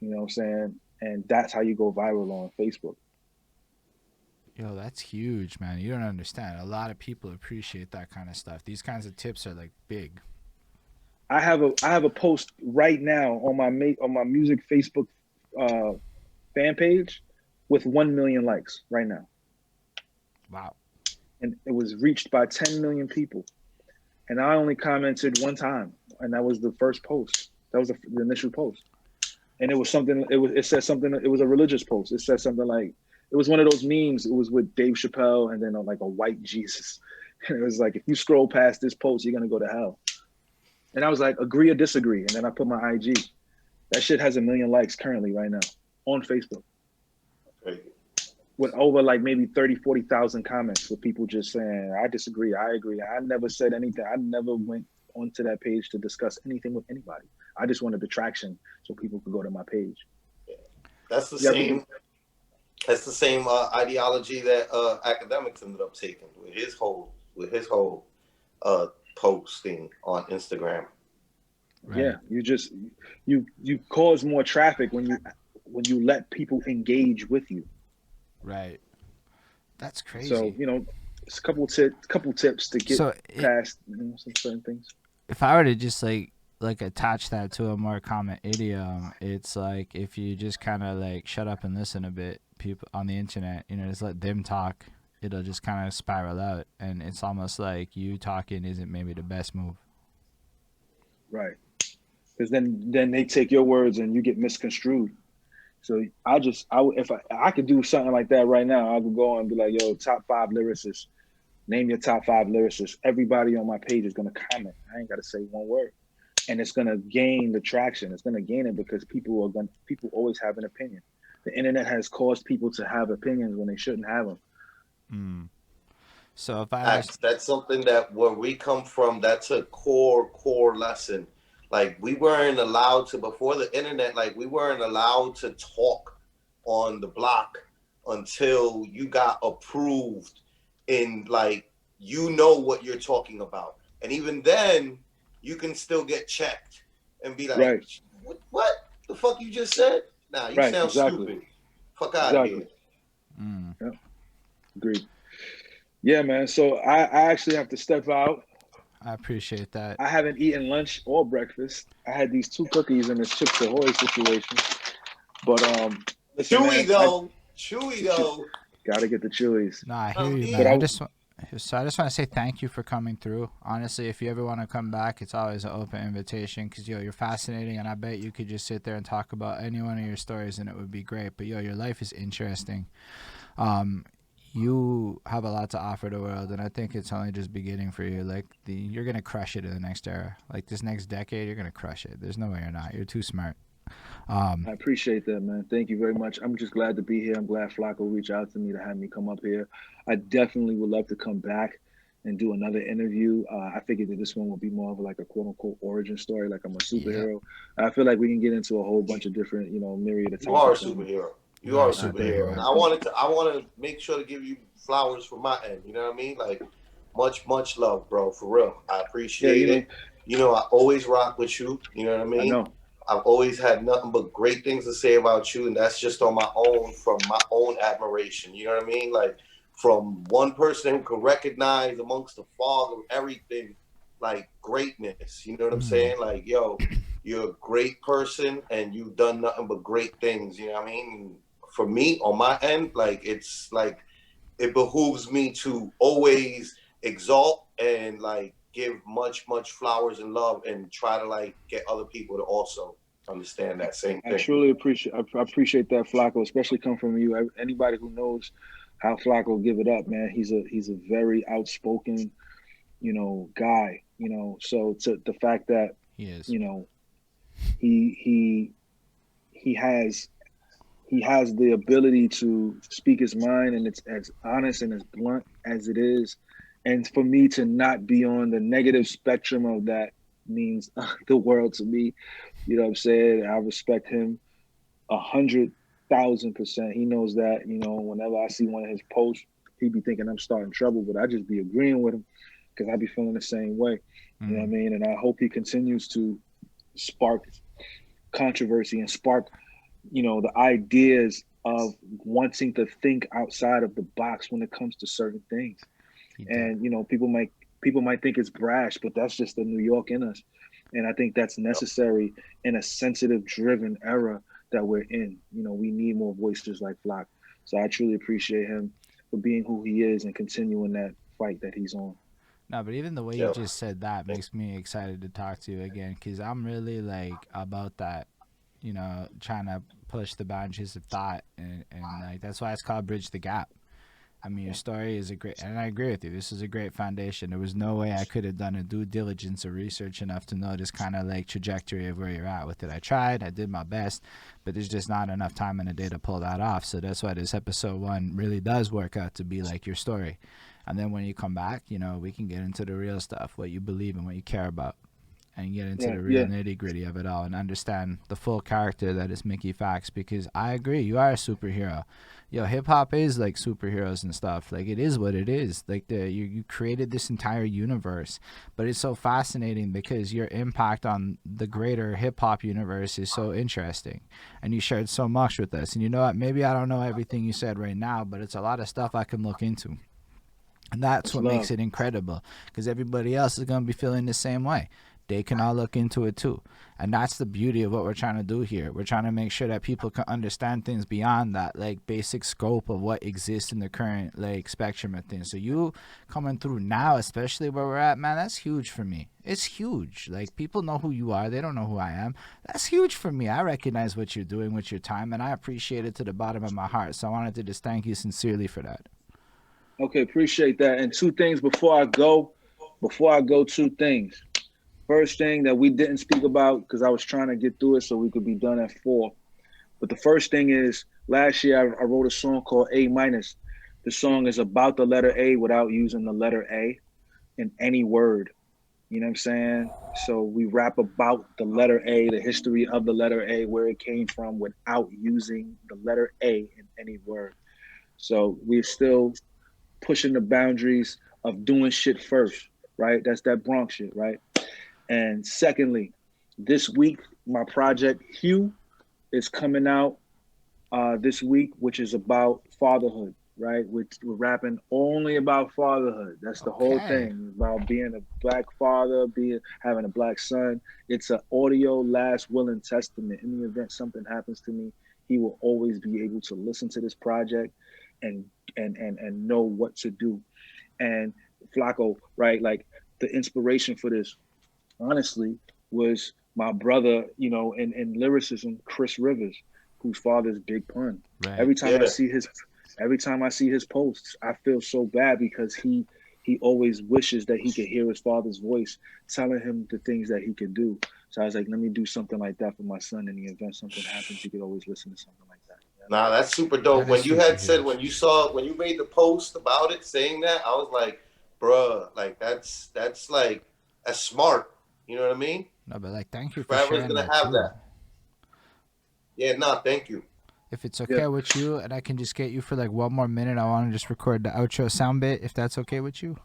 Speaker 3: You know what I'm saying? And that's how you go viral on Facebook.
Speaker 1: Yo, that's huge, man. You don't understand. A lot of people appreciate that kind of stuff. These kinds of tips are like big.
Speaker 3: I have a post right now on my music Facebook fan page with 1 million likes right now.
Speaker 1: Wow. And
Speaker 3: it was reached by 10 million people. And I only commented one time, and that was the first post. That was the initial post. And it was something, it said something, it was a religious post. It said something like, it was one of those memes. It was with Dave Chappelle and then like a white Jesus. And it was like, if you scroll past this post, you're going to go to hell. And I was like, agree or disagree. And then I put my IG. That shit has 1 million likes currently right now on Facebook. Crazy. With over like maybe 30, 40,000 comments with people just saying, I disagree, I agree. I never said anything. I never went onto that page to discuss anything with anybody. I just wanted the traction so people could go to my page.
Speaker 2: Yeah. That's the same. That's the same ideology that Academics ended up taking with his whole posting on Instagram.
Speaker 3: Right. Yeah, you cause more traffic when you let people engage with you.
Speaker 1: Right. That's crazy.
Speaker 3: So it's a couple tips to get past some certain things.
Speaker 1: If I were to just like attach that to a more common idiom, it's like if you just kind of like shut up and listen a bit, people on the internet, just let them talk, it'll just kind of spiral out, and it's almost like you talking isn't maybe the best move.
Speaker 3: Right. Because then they take your words and you get misconstrued. So if I could do something like that right now, I could go on and be like, yo, top 5 lyricists Name your top 5 lyricists. Everybody on my page is gonna comment. I ain't gotta say one word, and it's gonna gain the traction. It's gonna gain it because people always have an opinion. The internet has caused people to have opinions when they shouldn't have them.
Speaker 1: Mm. So if I
Speaker 2: That's something that where we come from, that's a core lesson. Like we weren't allowed to before the internet, like we weren't allowed to talk on the block until you got approved in like you know what you're talking about. And even then you can still get checked and be like,
Speaker 3: Right.
Speaker 2: what the fuck you just said? Nah, you
Speaker 3: Right,
Speaker 2: sound
Speaker 3: exactly.
Speaker 2: stupid. Fuck out of here.
Speaker 3: Yeah. Agreed. Yeah, man. So I actually have to step out.
Speaker 1: I appreciate that.
Speaker 3: I haven't eaten lunch or breakfast. I had these 2 cookies in this Chips Ahoy situation. But listen,
Speaker 2: Chewy
Speaker 3: man,
Speaker 2: though.
Speaker 3: Gotta get the Chewies.
Speaker 1: No, I hear you,
Speaker 2: But
Speaker 1: man. I just want to say thank you for coming through. Honestly, if you ever want to come back, it's always an open invitation because, you're fascinating, and I bet you could just sit there and talk about any one of your stories, and it would be great. But, your life is interesting. You have a lot to offer the world, and I think it's only just beginning for you. Like, you're going to crush it in the next era. Like, this next decade, you're going to crush it. There's no way you're not. You're too smart.
Speaker 3: I appreciate that, man. Thank you very much. I'm just glad to be here. I'm glad Flacco reached out to me to have me come up here. I definitely would love to come back and do another interview. I figured that this one will be more of like a quote unquote origin story, like I'm a superhero. Yeah. I feel like we can get into a whole bunch of different, myriad of topics.
Speaker 2: You are a superhero. You are a superhero. And I want to make sure to give you flowers from my end. You know what I mean? Like much love, bro. For real. I appreciate it. I always rock with you. You know what I mean?
Speaker 3: I know.
Speaker 2: I've always had nothing but great things to say about you, and that's just on my own, from my own admiration. You know what I mean? Like from one person who can recognize amongst the fog of everything, like greatness. You know what I'm saying? Like, yo, you're a great person, and you've done nothing but great things. You know what I mean? For me, on my end, like it's like it behooves me to always exalt and like give much flowers and love, and try to like get other people to also understand that same thing.
Speaker 3: I truly appreciate that, Flacco, especially come from you. Anybody who knows how Flacco give it up, man, he's a very outspoken, guy, so to the fact that
Speaker 1: he is,
Speaker 3: he has the ability to speak his mind, and it's as honest and as blunt as it is. And for me to not be on the negative spectrum of that means the world to me. You know what I'm saying? I respect him 100,000%. He knows that, whenever I see one of his posts, he be thinking I'm starting trouble, but I just be agreeing with him because I be feeling the same way. You know what I mean? And I hope he continues to spark controversy and spark, the ideas of wanting to think outside of the box when it comes to certain things. And people might think it's brash, but that's just the New York in us. And I think that's necessary in a sensitive, driven era that we're in. We need more voices like Flock. So I truly appreciate him for being who he is and continuing that fight that he's on.
Speaker 1: No, but even the way you just said that makes me excited to talk to you again, because I'm really like about that, trying to push the boundaries of thought, and like that's why it's called Bridge the Gap. I mean, your story is and I agree with you. This is a great foundation. There was no way I could have done a due diligence or research enough to know this kind of like trajectory of where you're at with it. I tried, I did my best, but there's just not enough time in the day to pull that off. So that's why this episode 1 really does work out to be like your story. And then when you come back, we can get into the real stuff, what you believe and what you care about, and get into the real nitty gritty of it all and understand the full character that is Mickey Factz, because I agree, you are a superhero. Hip hop is like superheroes and stuff. Like, it is what it is. Like, you created this entire universe, but it's so fascinating because your impact on the greater hip hop universe is so interesting, and you shared so much with us. And you know what? Maybe I don't know everything you said right now, but it's a lot of stuff I can look into. And that's what makes it incredible, because everybody else is going to be feeling the same way. They can all look into it too. And that's the beauty of what we're trying to do here. We're trying to make sure that people can understand things beyond that, like, basic scope of what exists in the current, like, spectrum of things. So you coming through now, especially where we're at, man, that's huge for me. It's huge. Like, people know who you are. They don't know who I am. That's huge for me. I recognize what you're doing with your time, and I appreciate it to the bottom of my heart. So I wanted to just thank you sincerely for that.
Speaker 3: Okay, appreciate that. And two things before I go. Two things. First thing that we didn't speak about because I was trying to get through it so we could be done at 4. But the first thing is last year I wrote a song called A minus. The song is about the letter A without using the letter A in any word. You know what I'm saying? So we rap about the letter A, the history of the letter A, where it came from without using the letter A in any word. So we're still pushing the boundaries of doing shit first, right? That's that Bronx shit, right? And secondly, this week, my project Hugh is coming out this week, which is about fatherhood, right? We're rapping only about fatherhood. That's the whole
Speaker 1: Okay.
Speaker 3: thing, about being a black father, having a black son. It's an audio last will and testament. In the event something happens to me, he will always be able to listen to this project and know what to do. And Flacco, right? Like the inspiration for this, honestly, was my brother, you know, in lyricism, Chris Rivers, whose father is Big Pun.
Speaker 1: Right.
Speaker 3: Every time
Speaker 2: Yeah.
Speaker 3: every time I see his posts, I feel so bad because he always wishes that he could hear his father's voice telling him the things that he could do. So I was like, let me do something like that for my son. In the event something happens, he could always listen to something like that. You know?
Speaker 2: Nah, that's super dope.
Speaker 1: That
Speaker 2: When
Speaker 1: is
Speaker 2: you
Speaker 1: super
Speaker 2: had said
Speaker 1: huge.
Speaker 2: when you made the post about it saying that, I was like, bruh, like that's smart. You know what I mean?
Speaker 1: No, but like, thank you for
Speaker 2: Forever's
Speaker 1: sharing
Speaker 2: gonna
Speaker 1: that
Speaker 2: have
Speaker 1: too.
Speaker 2: that. Yeah, nah, thank you.
Speaker 1: If it's
Speaker 3: Yeah,
Speaker 1: okay with you, and I can just get you for like one more minute, I want to just record the outro sound bit, if that's okay with you.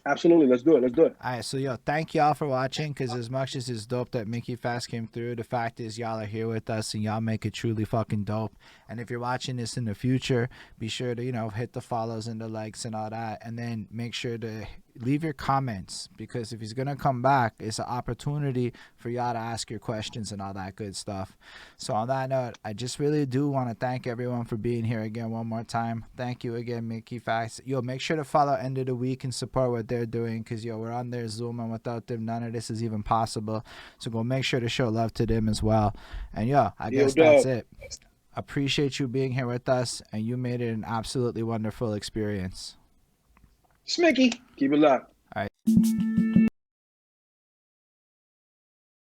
Speaker 3: absolutely. Let's do it.
Speaker 1: All right, so yo, thank y'all for watching. Because as much as it's dope that Mickey Factz came through, the fact is y'all are here with us, and y'all make it truly fucking dope. And if you're watching this in the future, be sure to hit the follows and the likes and all that, and then make sure to leave your comments, because if he's gonna come back, it's an opportunity for y'all to ask your questions and all that good stuff. So on that note, I just really do want to thank everyone for being here again one more time. Thank you again, Mickey Factz. Yo, make sure to follow End of the Week and support what they're doing, because we're on their Zoom, and without them none of this is even possible. So go make sure to show love to them as well. And I guess that's it. Appreciate you being here with us, and you made it an absolutely wonderful experience.
Speaker 3: Smicky, keep it locked.
Speaker 1: All right.